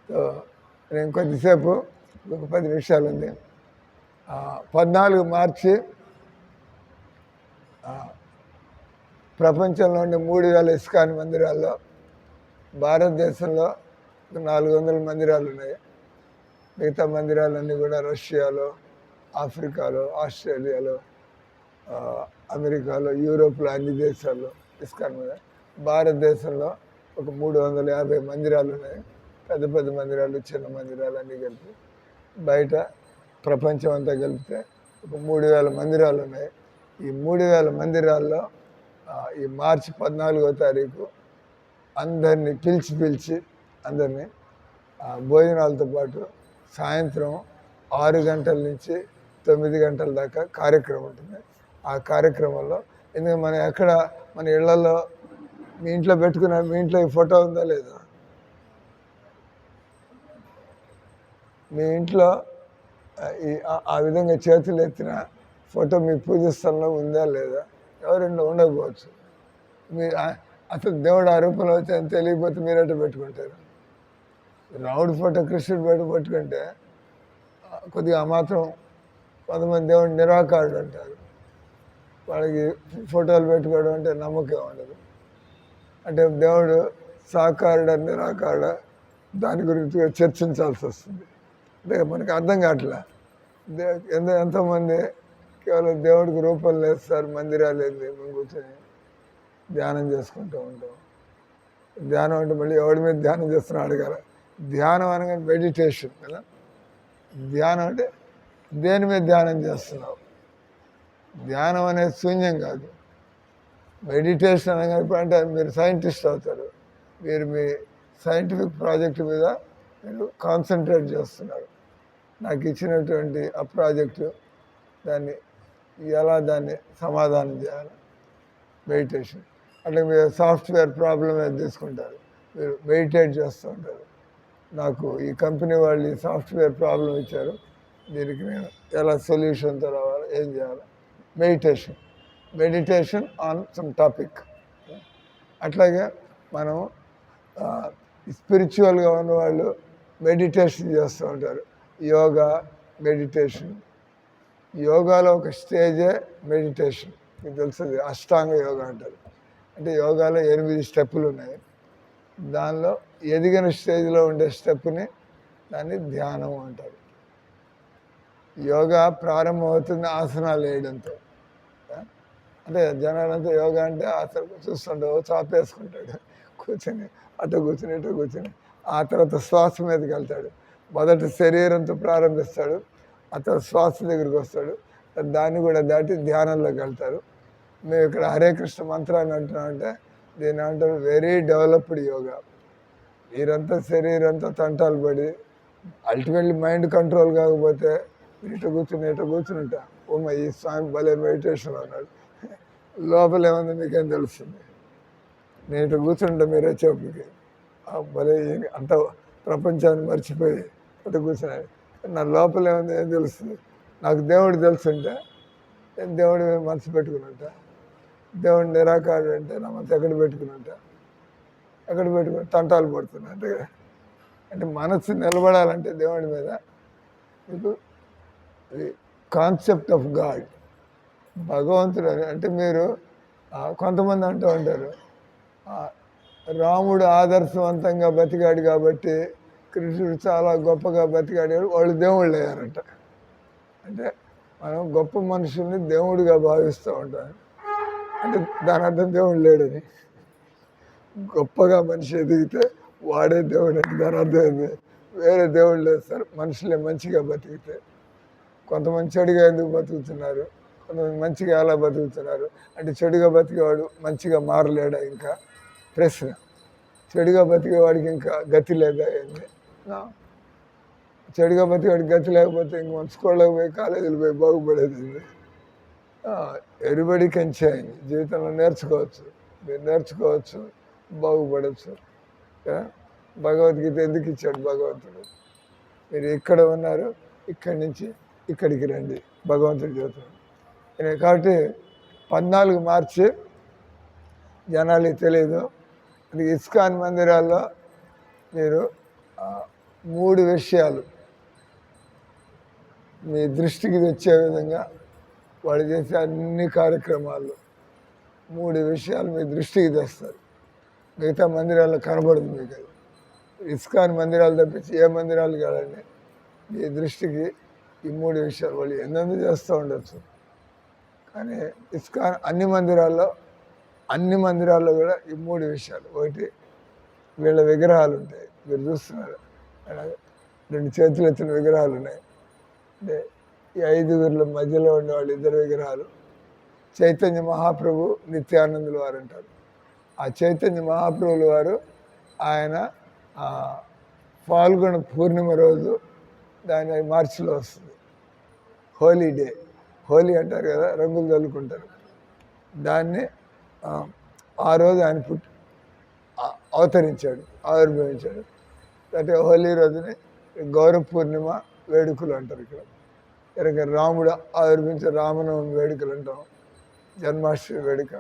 సో నేను కొద్దిసేపు ఒక 10 నిమిషాలు ఉంది. 14 మార్చి ప్రపంచంలోని 3000 ఇస్కాన్ మందిరాల్లో భారతదేశంలో 400 మందిరాలు ఉన్నాయి. మిగతా మందిరాలన్నీ కూడా రష్యాలో, ఆఫ్రికాలో, ఆస్ట్రేలియాలో, అమెరికాలో, యూరోప్లో అన్ని దేశాల్లో ఇస్కాన్ మందిరం. భారతదేశంలో ఒక 350 మందిరాలు ఉన్నాయి. పెద్ద పెద్ద మందిరాలు, చిన్న మందిరాలు అన్నీ కలిపి బయట ప్రపంచం అంతా కలిపితే ఒక 3000 మందిరాలు ఉన్నాయి. ఈ 3000 మందిరాల్లో ఈ మార్చి 14వ తారీఖు అందరినీ పిలిచి అందరినీ భోజనాలతో పాటు సాయంత్రం 6 గంటల నుంచి 9 గంటల దాకా కార్యక్రమం ఉంటుంది. ఆ కార్యక్రమంలో ఎందుకంటే మనం ఎక్కడ మన ఇళ్లలో మీ ఇంట్లో పెట్టుకున్న మీ ఇంట్లో ఈ ఫోటో ఉందా లేదా? మీ ఇంట్లో ఆ విధంగా చేతులు ఎత్తిన ఫోటో మీ పూజ స్థలంలో ఉందా లేదా? ఎవరింట్లో ఉండకపోవచ్చు. మీ అసలు దేవుడు ఆ రూపంలో వచ్చి తెలియకపోతే మీరంటే పెట్టుకుంటారు. రాముడు ఫోటో కృష్ణుడు పెట్టుకుంటే కొద్దిగా మాత్రం కొంతమంది దేవుడు నిరాకారుడు అంటారు. వాళ్ళకి ఫోటోలు పెట్టుకోవడం అంటే నమ్మకం ఉండదు. అంటే దేవుడు సాకారుడా నిరాకారుడా దాని గురించి చర్చించాల్సి వస్తుంది. అంటే మనకి అర్థం కావట్లే. ఎంతోమంది కేవలం దేవుడికి రూపం లేదు సార్, మందిరాలు లేదు, మేము కూర్చొని ధ్యానం చేసుకుంటూ ఉంటాం. ధ్యానం అంటే మళ్ళీ ఎవడి మీద ధ్యానం చేస్తున్నా అడగాల. ధ్యానం అనగా మెడిటేషన్ కదా. ధ్యానం అంటే దేని మీద ధ్యానం చేస్తున్నావు? ధ్యానం అనేది శూన్యం కాదు. మెడిటేషన్ అనగా అంటే మీరు సైంటిస్ట్ అవుతారు. మీరు మీ సైంటిఫిక్ ప్రాజెక్ట్ మీద మీరు కాన్సన్ట్రేట్ చేస్తున్నారు. నాకు ఇచ్చినటువంటి ఆ ప్రాజెక్టు దాన్ని సమాధానం చేయాలి. మెడిటేషన్ అంటే మీరు సాఫ్ట్వేర్ ప్రాబ్లం ఏది తీసుకుంటారు, మీరు మెడిటేట్ చేస్తూ ఉంటారు. నాకు ఈ కంపెనీ వాళ్ళు ఈ సాఫ్ట్వేర్ ప్రాబ్లం ఇచ్చారు, దీనికి నేను ఎలా సొల్యూషన్తో రావాలి, ఏం చేయాలి? Meditation on some topic. అట్లాగే మనం స్పిరిచువల్గా ఉన్నవాళ్ళు మెడిటేషన్ చేస్తూ ఉంటారు. యోగా, మెడిటేషన్. యోగాలో ఒక స్టేజే మెడిటేషన్. మీకు తెలుస్తుంది, అష్టాంగ యోగా అంటారు. అంటే యోగాలో 8 స్టెప్పులు ఉన్నాయి. దానిలో ఎదిగిన స్టేజ్లో ఉండే స్టెప్ని దాన్ని ధ్యానం అంటారు. యోగా ప్రారంభమవుతుంది ఆసనాలు వేయడంతో. అంటే జనాలంతా యోగా అంటే ఆసనం చూస్తుంటావు, చాపేసుకుంటాడు, కూర్చొని అటు కూర్చొని ఆ తర్వాత శ్వాస మీదకి వెళ్తాడు. మొదట శరీరంతో ప్రారంభిస్తాడు, ఆ తర్వాత శ్వాస దగ్గరికి వస్తాడు, దాన్ని కూడా దాటి ధ్యానంలోకి వెళ్తారు. మేము ఇక్కడ హరే కృష్ణ మంత్రాన్ని అంటున్నామంటే దీని అంటారు వెరీ డెవలప్డ్ యోగా. మీరంతా శరీరంతో తంటాలు పడి అల్టిమేట్లీ మైండ్ కంట్రోల్ కాకపోతే ఇటు కూర్చుంటా ఈ స్వామి భలే మెడిటేషన్ అన్నాడు. లోపల ఏముంది మీకేం తెలుస్తుంది? నేను ఇటు కూర్చుంటా మీరు వచ్చేప్పటికి భలే అంత ప్రపంచాన్ని మర్చిపోయి ఇటు కూర్చున్నాడు. నా లోపల ఏముంది ఏం తెలుస్తుంది? నాకు దేవుడు తెలుసుంటే నేను దేవుడి మనసు పెట్టుకున్నట్ట. దేవుడు నిరాకారుడు అంటే నా మనసు ఎక్కడ పెట్టుకుని తంటాలు పడుతున్నా అంటే మనసు నిలబడాలంటే దేవుడి మీద మీకు కాన్సెప్ట్ ఆఫ్ గాడ్, భగవంతుడు అంటే మీరు కొంతమంది అంటూ ఉంటారు రాముడు ఆదర్శవంతంగా బతికాడు కాబట్టి కృష్ణుడు చాలా గొప్పగా బతికాడు, వాళ్ళు దేవుళ్ళు అయ్యారంట. అంటే మనం గొప్ప మనుషుల్ని దేవుడిగా భావిస్తూ ఉంటాం. అంటే దాని అర్థం దేవుడు లేడని. గొప్పగా మనిషి ఎదిగితే వాడే దేవుడు అంటే దాని అర్థం ఏంది? వేరే దేవుళ్ళు లేదు సార్, మనుషులే మంచిగా బతికితే. కొంతమంది చెడుగా ఎందుకు బతుకుతున్నారు, కొంతమంది మంచిగా ఎలా బతుకుతున్నారు అంటే చెడుగా బతికేవాడు మంచిగా మారలేడా? ఇంకా ప్రశ్న. చెడుగా బతికేవాడికి ఇంకా గతి లేదా? ఏంటి చెడుగా బతికేవాడికి గతి లేకపోతే ఇంక మన స్కూళ్ళకి పోయి కాలేజీలు పోయి బాగుపడేది. Everybody can change. జీవితంలో నేర్చుకోవచ్చు, మీరు నేర్చుకోవచ్చు, బాగుపడవచ్చు. భగవద్గీత ఎందుకు ఇచ్చాడు భగవంతుడు? మీరు ఇక్కడ ఉన్నారు, ఇక్కడి నుంచి ఇక్కడికి రండి భగవంతుడి చెబుతున్నాడు. కాబట్టి 14 మార్చి జనాలకి తెలియదు. అది ఇస్కాన్ మందిరాల్లో మీరు 3 విషయాలు మీ దృష్టికి తెచ్చే విధంగా వాళ్ళు చేసే అన్ని కార్యక్రమాల్లో 3 విషయాలు మీ దృష్టికి తెస్తారు. మిగతా మందిరాల్లో కనబడదు మీకు. అది ఇస్కాన్ మందిరాలు తప్పించి ఏ మందిరాలు కాదండి, మీ దృష్టికి ఈ 3 విషయాలు వాళ్ళు ఎన్నెందుకు చేస్తూ ఉండొచ్చు. కానీ ఇస్కాన్ అన్ని మందిరాల్లో కూడా ఈ 3 విషయాలు. ఒకటి, వీళ్ళ విగ్రహాలు ఉంటాయి, మీరు చూస్తున్నారు, 2 చేతులు ఎత్తిన విగ్రహాలు ఉన్నాయి. అంటే ఈ 5 మధ్యలో ఉండే వాళ్ళు 2 విగ్రహాలు, చైతన్య మహాప్రభు నిత్యానందుల వారు అంటారు. ఆ చైతన్య మహాప్రభుల వారు ఆయన పాల్గొన పూర్ణిమ రోజు దాని మార్చిలో వస్తుంది, హోలీ డే. హోలీ అంటారు కదా, రంగులు చల్లుకుంటారు. దాన్ని ఆ రోజు ఆయన అవతరించాడు, ఆవిర్భవించాడు. అంటే హోలీ రోజుని గౌరవ పూర్ణిమ వేడుకలు అంటారు. ఇక్కడ రాముడు ఆవిర్భించే రామనవమి వేడుకలు అంటాం, జన్మాష్టమి వేడుక.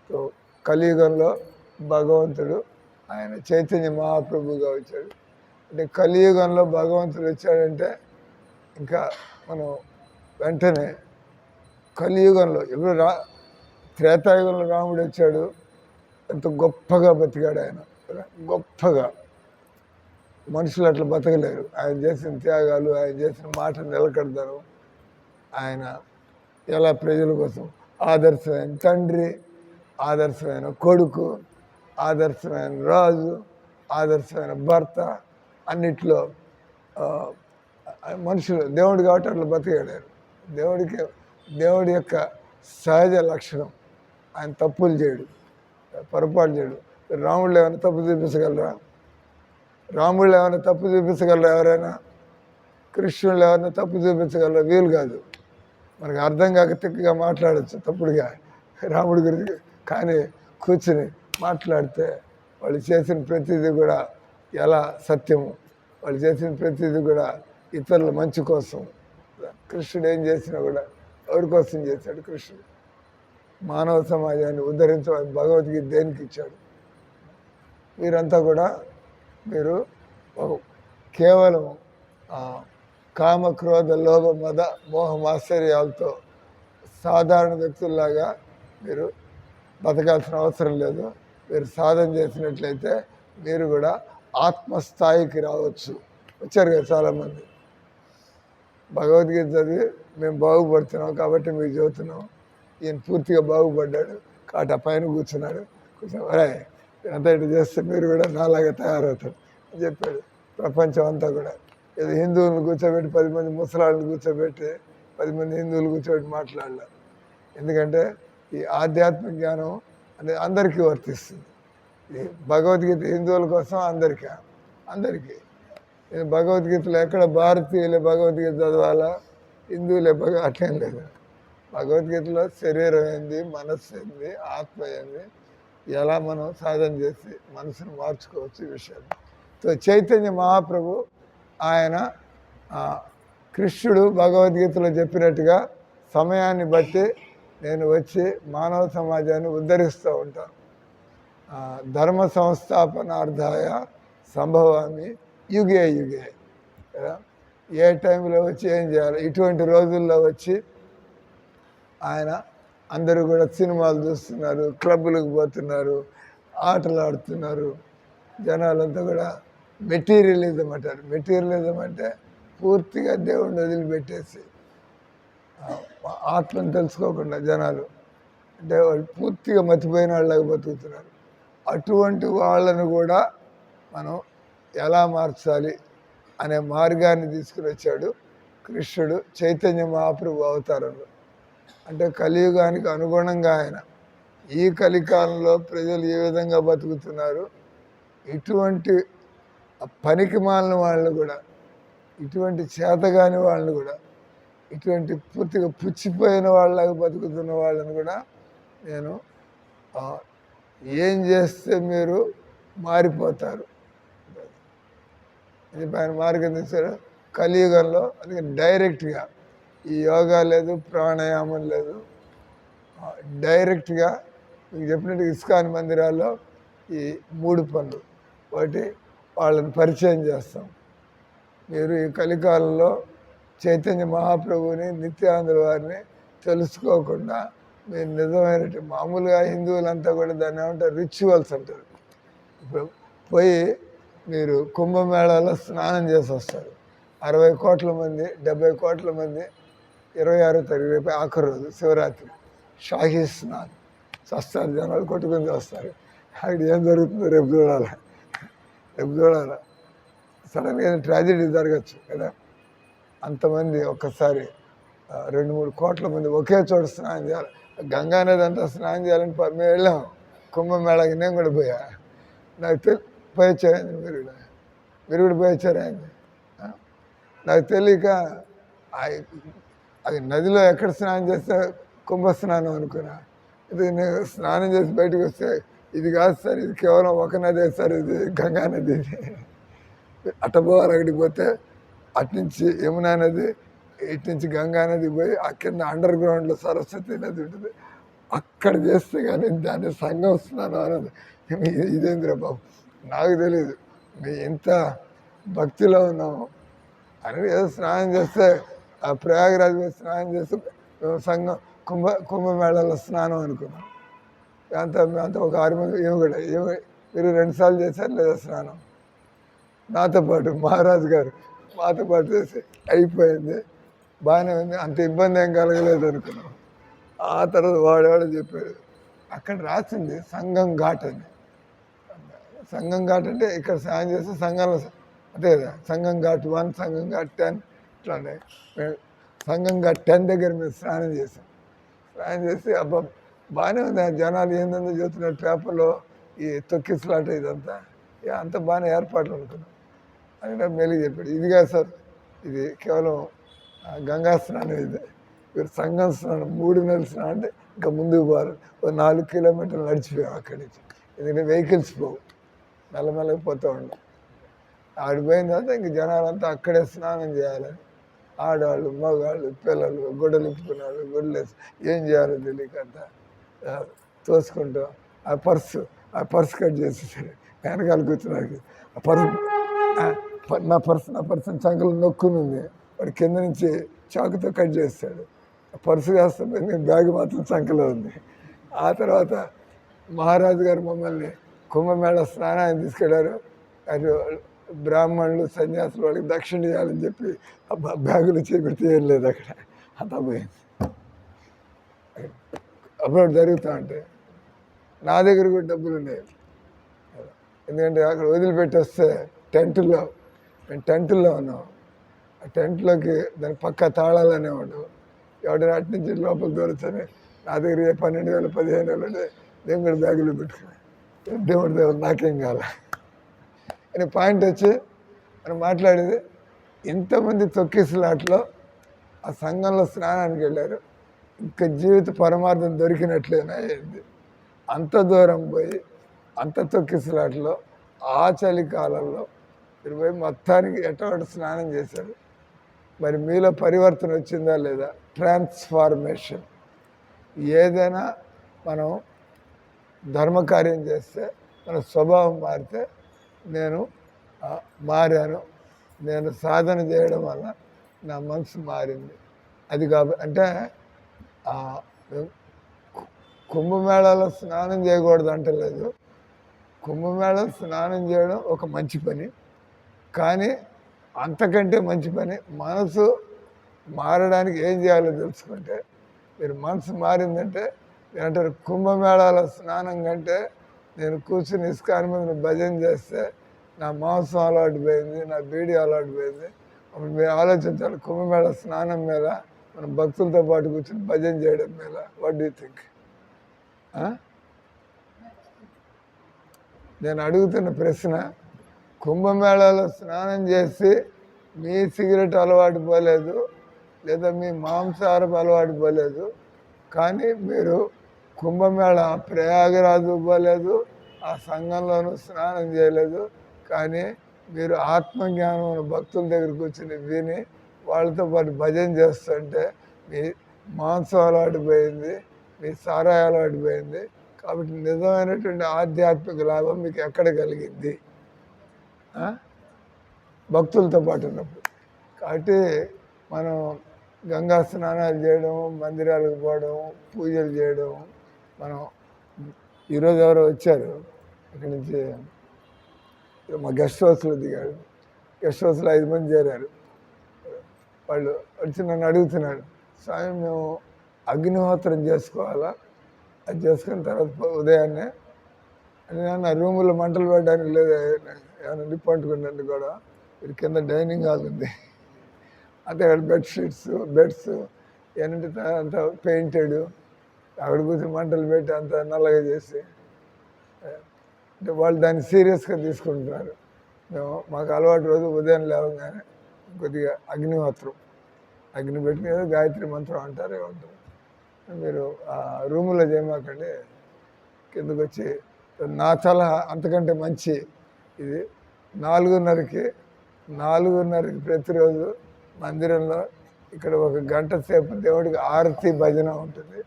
సో కలియుగంలో భగవంతుడు ఆయన చైతన్య మహాప్రభుగా వచ్చాడు. అంటే కలియుగంలో భగవంతుడు వచ్చాడంటే ఇంకా మనం వెంటనే కలియుగంలో ఇప్పుడు త్రేతాయుగంలో రాముడు వచ్చాడు, ఎంత గొప్పగా బతికాడు ఆయన, గొప్పగా. మనుషులు అట్లా బతకలేరు. ఆయన చేసిన త్యాగాలు, ఆయన చేసిన మాట నిలకడతారు, ఆయన ఎలా ప్రజల కోసం ఆదర్శమైన తండ్రి, ఆదర్శమైన కొడుకు, ఆదర్శమైన రాజు, ఆదర్శమైన భర్త, అన్నిట్లో మనుషులు దేవుడు కాబట్టి అట్లా బతికాడారు. దేవుడి యొక్క సహజ లక్షణం ఆయన తప్పులు చేయడు, పొరపాటు చేయడు. రాముళ్ళు ఏమైనా తప్పు చూపించగలరా? రాముళ్ళు ఏమైనా తప్పు చూపించగలరా? ఎవరైనా కృష్ణుళ్ళు ఎవరైనా తప్పు చూపించగలరా? వీలు కాదు. మనకు అర్థం కాక తిక్కగా మాట్లాడచ్చు తప్పుడుగా రాముడి గురించి. కానీ కూర్చుని మాట్లాడితే వాళ్ళు చేసిన ప్రతిదీ కూడా ఎలా సత్యము, వాళ్ళు చేసిన ప్రతిదీ కూడా ఇతరుల మంచి కోసం. కృష్ణుడు ఏం చేసినా కూడా ఎవరి కోసం చేశాడు? కృష్ణుడు మానవ సమాజాన్ని ఉద్ధరించడానికి భగవద్గీత దేనికి ఇచ్చాడు? మీరంతా కూడా మీరు కేవలం కామ క్రోధ లోభ మద మోహం ఆశ్చర్యాలతో సాధారణ వ్యక్తుల్లాగా మీరు బతకాల్సిన అవసరం లేదు. మీరు సాధన చేసినట్లయితే మీరు కూడా ఆత్మస్థాయికి రావచ్చు. వచ్చారు కదా చాలామంది, భగవద్గీత చదివి మేము బాగుపడుతున్నాం కాబట్టి మీకు చెబుతున్నాం. ఈయన పూర్తిగా బాగుపడ్డాడు కాబట్టి ఆ పైన కూర్చున్నాడు. అరే అంతా ఇటు చేస్తే మీరు కూడా నాలాగా తయారవుతారు అని చెప్పాడు. ప్రపంచం అంతా కూడా ఏదో హిందువులను కూర్చోబెట్టి 10 మంది ముసలాళ్ళని కూర్చోబెట్టి 10 మంది హిందువులు కూర్చోబెట్టి మాట్లాడలే. ఎందుకంటే ఈ ఆధ్యాత్మిక జ్ఞానం అనేది అందరికీ వర్తిస్తుంది. ఈ భగవద్గీత హిందువుల కోసం అందరికీ భగవద్గీతలో ఎక్కడ భారతీయులే భగవద్గీత చదవాలా, హిందువులే అట్లేం లేదు. భగవద్గీతలో శరీరం ఏంది, మనస్సు ఏంది, ఆత్మ ఏంది, ఎలా మనం సాధన చేసి మనసును మార్చుకోవచ్చు ఈ విషయాలు. సో చైతన్య మహాప్రభు ఆయన కృష్ణుడు భగవద్గీతలో చెప్పినట్టుగా సమయాన్ని బట్టి నేను వచ్చి మానవ సమాజాన్ని ఉద్ధరిస్తూ ఉంటాను. ధర్మ సంస్థాపనార్థాయ సంభవామి యుగే యుగే కదా. ఏ టైంలో వచ్చి ఏం చేయాలి, ఇటువంటి రోజుల్లో వచ్చి ఆయన అందరూ కూడా సినిమాలు చూస్తున్నారు, క్లబ్బులకు పోతున్నారు, ఆటలు ఆడుతున్నారు. జనాలంతా కూడా మెటీరియలిజం అంటారు. మెటీరియలిజం అంటే పూర్తిగా దేవుడిని వదిలిపెట్టేసి ఆత్మను తెలుసుకోకుండా జనాలు అంటే వాళ్ళు పూర్తిగా మతిపోయిన వాళ్ళగా బతుకుతున్నారు. అటువంటి వాళ్ళను కూడా మనం ఎలా మార్చాలి అనే మార్గాన్ని తీసుకుని వచ్చాడు కృష్ణుడు చైతన్య మహాప్రభు అవతారంలో. అంటే కలియుగానికి అనుగుణంగా ఆయన ఈ కలికాలంలో ప్రజలు ఏ విధంగా బతుకుతున్నారు, ఇటువంటి పనికి మాలిన వాళ్ళని కూడా, ఇటువంటి చేతగాని వాళ్ళని కూడా, ఇటువంటి పూర్తిగా పుచ్చిపోయిన వాళ్ళగా బతుకుతున్న వాళ్ళని కూడా నేను ఏం చేస్తే మీరు మారిపోతారు అని ఆయన మార్గం తీశారు కలియుగంలో. అందుకే డైరెక్ట్గా ఈ యోగా లేదు, ప్రాణాయామం లేదు, డైరెక్ట్గా మీకు చెప్పినట్టు ఇస్కాన్ మందిరాల్లో ఈ 3 పనులు. ఒకటి వాళ్ళని పరిచయం చేస్తాం. మీరు ఈ కలికాలంలో చైతన్య మహాప్రభుని నిత్యానందుల వారిని తెలుసుకోకుండా మీరు నిజమైన మామూలుగా హిందువులంతా కూడా దాన్ని ఏమంటారు రిచువల్స్ అంటారు. ఇప్పుడు పోయి మీరు కుంభమేళాలో స్నానం చేసి వస్తారు. 60 కోట్ల మంది 70 కోట్ల మంది 26వ తారీఖు రేపు ఆఖరి రోజు శివరాత్రి షాహీ స్నానం వస్తారు. జనాలు కొట్టుకుని వస్తారు. అక్కడ ఏం జరుగుతుందో రేపు చూడాలా. సడన్గా ట్రాజెడీ జరగచ్చు కదా. అంతమంది ఒక్కసారి 2-3 కోట్ల మంది ఒకే చోట స్నానం చేయాలి. గంగా నది అంతా స్నానం చేయాలని మేము వెళ్ళాం కుంభమేళకి. నేను కూడా పోయా. నాకు పోయి వచ్చారండి మీరు కూడా పోయి వచ్చారండి. నాకు తెలియక అది నదిలో ఎక్కడ స్నానం చేస్తే కుంభ స్నానం అనుకున్నా. ఇది నేను స్నానం చేసి బయటకు వస్తే ఇది కాదు సార్, ఇది కేవలం ఒక నదే సార్, ఇది గంగా నది. అట్ట పోవాలి, అక్కడికి పోతే అట్నుంచి యమునా నది, ఇటు నుంచి గంగా నది పోయి ఆ కింద అండర్ గ్రౌండ్లో సరస్వతి నది ఉంటుంది. అక్కడ చేస్తే కానీ దాన్ని సంఘం స్నానం అన్నది. ఇదేంద్ర బాబు, నాకు తెలియదు మీ ఇంత భక్తిలో ఉన్నాము అని. ఏదో స్నానం చేస్తే ఆ ప్రయాగరాజ్ స్నానం చేస్తే సంఘం కుంభమేళాలో స్నానం అనుకున్నాం. అంత ఒక 6 మంది. మీరు 2 సార్లు చేశారు లేదా స్నానం నాతో పాటు? మహారాజు గారు మాతో పాటు చేసి అయిపోయింది, బాగానే ఉంది, అంత ఇబ్బంది ఏం కలగలేదు అనుకున్నాం. ఆ తర్వాత వాడేవాడు చెప్పాడు, అక్కడ రాసింది సంగం ఘాట్ అని. సంగం ఘాట్ అంటే ఇక్కడ స్నానం చేస్తే సంఘంలో అదే కదా, సంగం ఘాట్ 1, సంగం ఘాట్ 10 ఇట్లానే. సంగం ఘాట్ 10 దగ్గర మేము స్నానం చేసాం. స్నానం చేసి అబ్బా బాగానే ఉంది, జనాలు ఏందో చూస్తున్నారు పేపర్లో, ఈ తొక్కిసలాట ఇదంతా అంత బాగానే ఏర్పాట్లు అనుకున్నాం అని మెలిగి చెప్పాడు. ఇది కాదు సార్, ఇది కేవలం గంగా స్నానం, ఇది మీరు సంగం స్నానం 3 నెలల స్నానం అంటే ఇంకా ముందుకు పోవాలి. 4 కిలోమీటర్లు నడిచిపోయాం అక్కడి నుంచి. ఎందుకంటే వెహికల్స్ పోవు, మెల్లమెల్లగా పోతూ ఉండం. ఆడిపోయిన తర్వాత ఇంక జనాలంతా అక్కడే స్నానం చేయాలని, ఆడవాళ్ళు మగవాళ్ళు పిల్లలు గుడ్డలు ఇప్పుకునే వాళ్ళు గుడ్డలేసి ఏం చేయాలో తెలియక అంతా తోసుకుంటూ ఆ పర్సు కట్ చేసేసాడు. వెనకాల కూర్చున్నాడు. నా పర్సు చంకలు నొక్కుని ఉంది, వాడు కింద నుంచి చాకుతో కట్ చేస్తాడు. పర్సు కాస్త బ్యాగ్ మాత్రం చంకలో ఉంది. ఆ తర్వాత మహారాజు గారు మమ్మల్ని కుంభమేళ స్నానాన్ని తీసుకెళ్ళారు. అది బ్రాహ్మణులు సన్యాసులు వాళ్ళకి దక్షిణ చేయాలని చెప్పి బ్యాగులు చేపెడితే ఏం లేదు అక్కడ, అంతా పోయింది. అప్పుడు జరుగుతూ ఉంటే నా దగ్గర కూడా డబ్బులు ఉన్నాయి. ఎందుకంటే అక్కడ వదిలిపెట్టి వస్తే మేము టెంటుల్లో ఉన్నాం. ఆ టెంట్లోకి దాని పక్క తాళాలనే ఉండవు. ఎవడైనా అటు నుంచి లోపల దొరుకుతానే నా దగ్గర 12,000 15,000 అంటే దేవుడు బ్యాగులు పెట్టుకున్నాను. దేవుడి దేవుడు నాకేం కావాలి అని పాయింట్ వచ్చి మనం మాట్లాడేది. ఇంతమంది తొక్కిసలాట్లో ఆ సంఘంలో స్నానానికి వెళ్ళారు, ఇంకా జీవిత పరమార్థం దొరికినట్లేనా అయింది. అంత దూరం పోయి అంత తొక్కిసలాట్లో ఆ చలికాలంలో మీరు పోయి మొత్తానికి ఎటువంటి స్నానం చేశారు. మరి మీలో పరివర్తన వచ్చిందా లేదా? ట్రాన్స్ఫార్మేషన్. ఏదైనా మనం ధర్మకార్యం చేస్తే మన స్వభావం మారితే, నేను మారాను, నేను సాధన చేయడం వల్ల నా మనసు మారింది. అది కాబట్టి అంటే కుంభమేళాలో స్నానం చేయకూడదు అంటలేదు. కుంభమేళలో స్నానం చేయడం ఒక మంచి పని, కానీ అంతకంటే మంచి పని మనసు మారడానికి ఏం చేయాలో తెలుసుకుంటే, మీరు మనసు మారిందంటే అంటారు కుంభమేళాలో స్నానం కంటే నేను కూర్చుని ఇస్కాన్ మీద భజన చేస్తే నా మాంసం అలవాటు పోయింది, నా బీడీ అలవాటు పోయింది. అప్పుడు మీరు ఆలోచించాలి, కుంభమేళ స్నానం మీద మన భక్తులతో పాటు కూర్చొని భజన చేయడం మీద. What do you think? నేను అడుగుతున్న ప్రశ్న, కుంభమేళాలో స్నానం చేసి మీ సిగరెట్ అలవాటు పోలేదు, లేదా మీ మాంసాహారం అలవాటు పోలేదు, కానీ మీరు కుంభమేళ ప్రయాగరాజు పోలేదు, ఆ సంఘంలోనూ స్నానం చేయలేదు, కానీ మీరు ఆత్మజ్ఞానం భక్తుల దగ్గరికి వచ్చి విని వాళ్ళతో పాటు భజన చేస్తుంటే మీ మాంసం అలవాటు పోయింది, మీ సారాయి అలవాటు పోయింది. కాబట్టి నిజమైనటువంటి ఆధ్యాత్మిక లాభం మీకు ఎక్కడ కలిగింది? భక్తులతో పాటు ఉన్నప్పుడు. కాబట్టి మనం గంగా స్నానాలు చేయడం, మందిరాలకు పోవడం, పూజలు చేయడం. మనం ఈరోజు ఎవరో వచ్చారు ఇక్కడి నుంచి, మా గెస్ట్ హౌస్లో దిగాడు. గెస్ట్ హౌస్లో 5 మంది చేరారు. వాళ్ళు వచ్చి నన్ను అడుగుతున్నాడు, స్వామి మేము అగ్నిహోత్రం చేసుకోవాలా, అది చేసుకున్న తర్వాత ఉదయాన్నే అని. నా రూములో మంటలు పెట్టడానికి లేదు, ఏమైనా నిప్పు అంటుకున్నట్టు కూడా. వీడి కింద డైనింగ్ హాల్ ఉంది, అంతే బెడ్షీట్స్ బెడ్స్ ఏంటంటే అంతా పెయింటెడ్, అక్కడ కూర్చొని మంటలు పెట్టి అంత నల్లగా చేసి అంటే వాళ్ళు దాన్ని సీరియస్గా తీసుకుంటున్నారు. మాకు అలవాటు రోజు ఉదయం లేవగానే కొద్దిగా అగ్ని పెట్టి ఏదో గాయత్రి మంత్రం అంటారు ఏమంటారు. మీరు ఆ రూములో చేయమాకండి, కిందకు వచ్చి నా తల అంతకంటే మంచి ఇది 4:30కి ప్రతిరోజు మందిరంలో ఇక్కడ 1 గంట సేపు దేవుడికి ఆరతి భజన ఉంటుంది.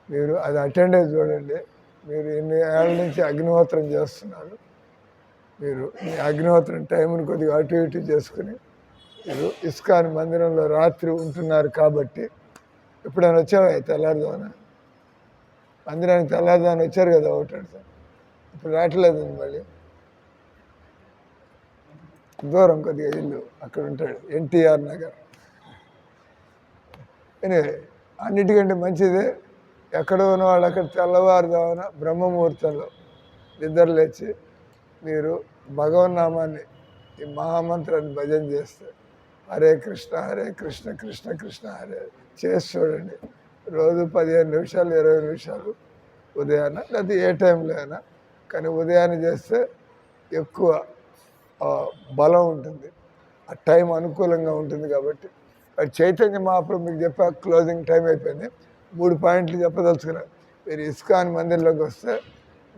మీరు అది అటెండ్ అయ్యి చూడండి. మీరు ఎన్ని ఏళ్ళ నుంచి అగ్నిహోత్రం చేస్తున్నారు, మీరు మీ అగ్నిహోత్రం టైంని కొద్దిగా అటు ఇటు చేసుకుని మీరు ఇస్కాన్ మందిరంలో రాత్రి ఉంటున్నారు కాబట్టి ఎప్పుడైనా వచ్చావా తెల్లారుదామన మందిరానికి తెల్లారుదామని వచ్చారు కదా ఒకటి సార్, ఇప్పుడు రావట్లేదు మళ్ళీ దూరం కొద్దిగా ఇల్లు అక్కడ ఉంటాడు ఎన్టీఆర్ నగర్. అన్నిటికంటే మంచిదే ఎక్కడ ఉన్నవాళ్ళు అక్కడ తెల్లవారుదామన బ్రహ్మముహూర్తంలో నిద్ర లేచి మీరు భగవన్నామాన్ని ఈ మహామంత్రాన్ని భజన చేస్తే హరే కృష్ణ కృష్ణ కృష్ణ హరే చేసి చూడండి. రోజు 15 నిమిషాలు 20 నిమిషాలు ఉదయాన్న లేదా ఏ టైంలో అయినా, కానీ ఉదయాన్నే చేస్తే ఎక్కువ బలం ఉంటుంది, ఆ టైం అనుకూలంగా ఉంటుంది. కాబట్టి చైతన్య మహాప్రభు మీకు చెప్పా, క్లోజింగ్ టైం అయిపోయింది. 3 పాయింట్లు చెప్పదలుచుకున్నారు. మీరు ఇస్కాన్ మందిర్లోకి వస్తే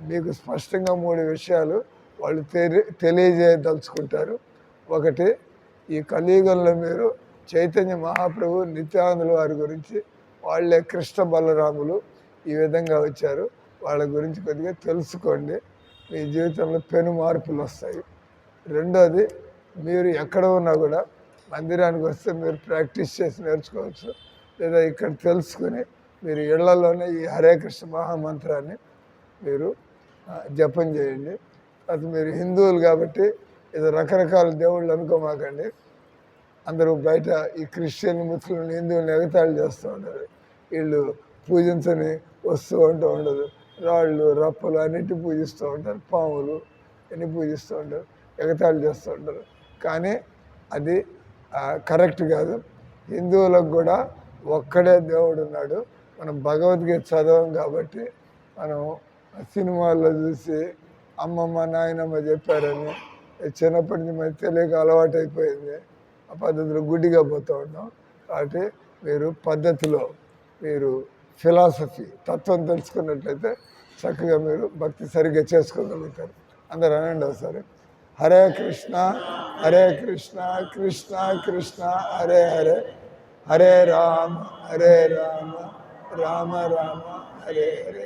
మీకు స్పష్టంగా 3 విషయాలు వాళ్ళు తెలియజేయదలుచుకుంటారు. ఒకటి, ఈ కలియుగంలో మీరు చైతన్య మహాప్రభు నిత్యానందుల వారి గురించి, వాళ్ళే కృష్ణ బలరాములు ఈ విధంగా వచ్చారు, వాళ్ళ గురించి కొద్దిగా తెలుసుకోండి. మీ జీవితంలో పెను మార్పులు వస్తాయి. రెండోది, మీరు ఎక్కడ ఉన్నా కూడా మందిరానికి వస్తే మీరు ప్రాక్టీస్ చేసి నేర్చుకోవచ్చు, లేదా ఇక్కడ తెలుసుకుని మీరు ఇళ్లలోనే ఈ హరే కృష్ణ మహామంత్రాన్ని మీరు జపం చేయండి. అది మీరు హిందువులు కాబట్టి ఏదో రకరకాల దేవుళ్ళు అనుకోమాకండి. అందరూ బయట ఈ క్రిస్టియన్ ముస్లింలు హిందువులను ఎగతాళి చేస్తూ ఉంటారు. వీళ్ళు పూజించని వస్తువు అంటూ ఉండదు, రాళ్ళు రప్పలు అన్నిటి పూజిస్తూ ఉంటారు, పాములు అన్నీ పూజిస్తూ ఉంటారు, ఎగతాళి చేస్తూ ఉంటారు. కానీ అది కరెక్ట్ కాదు. హిందువులకు కూడా ఒక్కడే దేవుడు ఉన్నాడు. మనం భగవద్గీత చదవం కాబట్టి మనం సినిమాల్లో చూసి అమ్మమ్మ నాయనమ్మ చెప్పారని చిన్నప్పటి నుంచి మనకి తెలియక అలవాటు అయిపోయింది. ఆ పద్ధతిలో గుడ్డిగా పోతూ ఉంటాం. కాబట్టి మీరు పద్ధతిలో మీరు ఫిలాసఫీ తత్వం తెలుసుకున్నట్లయితే చక్కగా మీరు భక్తి సరిగ్గా చేసుకోగలుగుతారు. అందరూ అనండి ఒకసారి, హరే కృష్ణ కృష్ణ కృష్ణ హరే హరే, హరే రామ రామ రామ హరే హరే.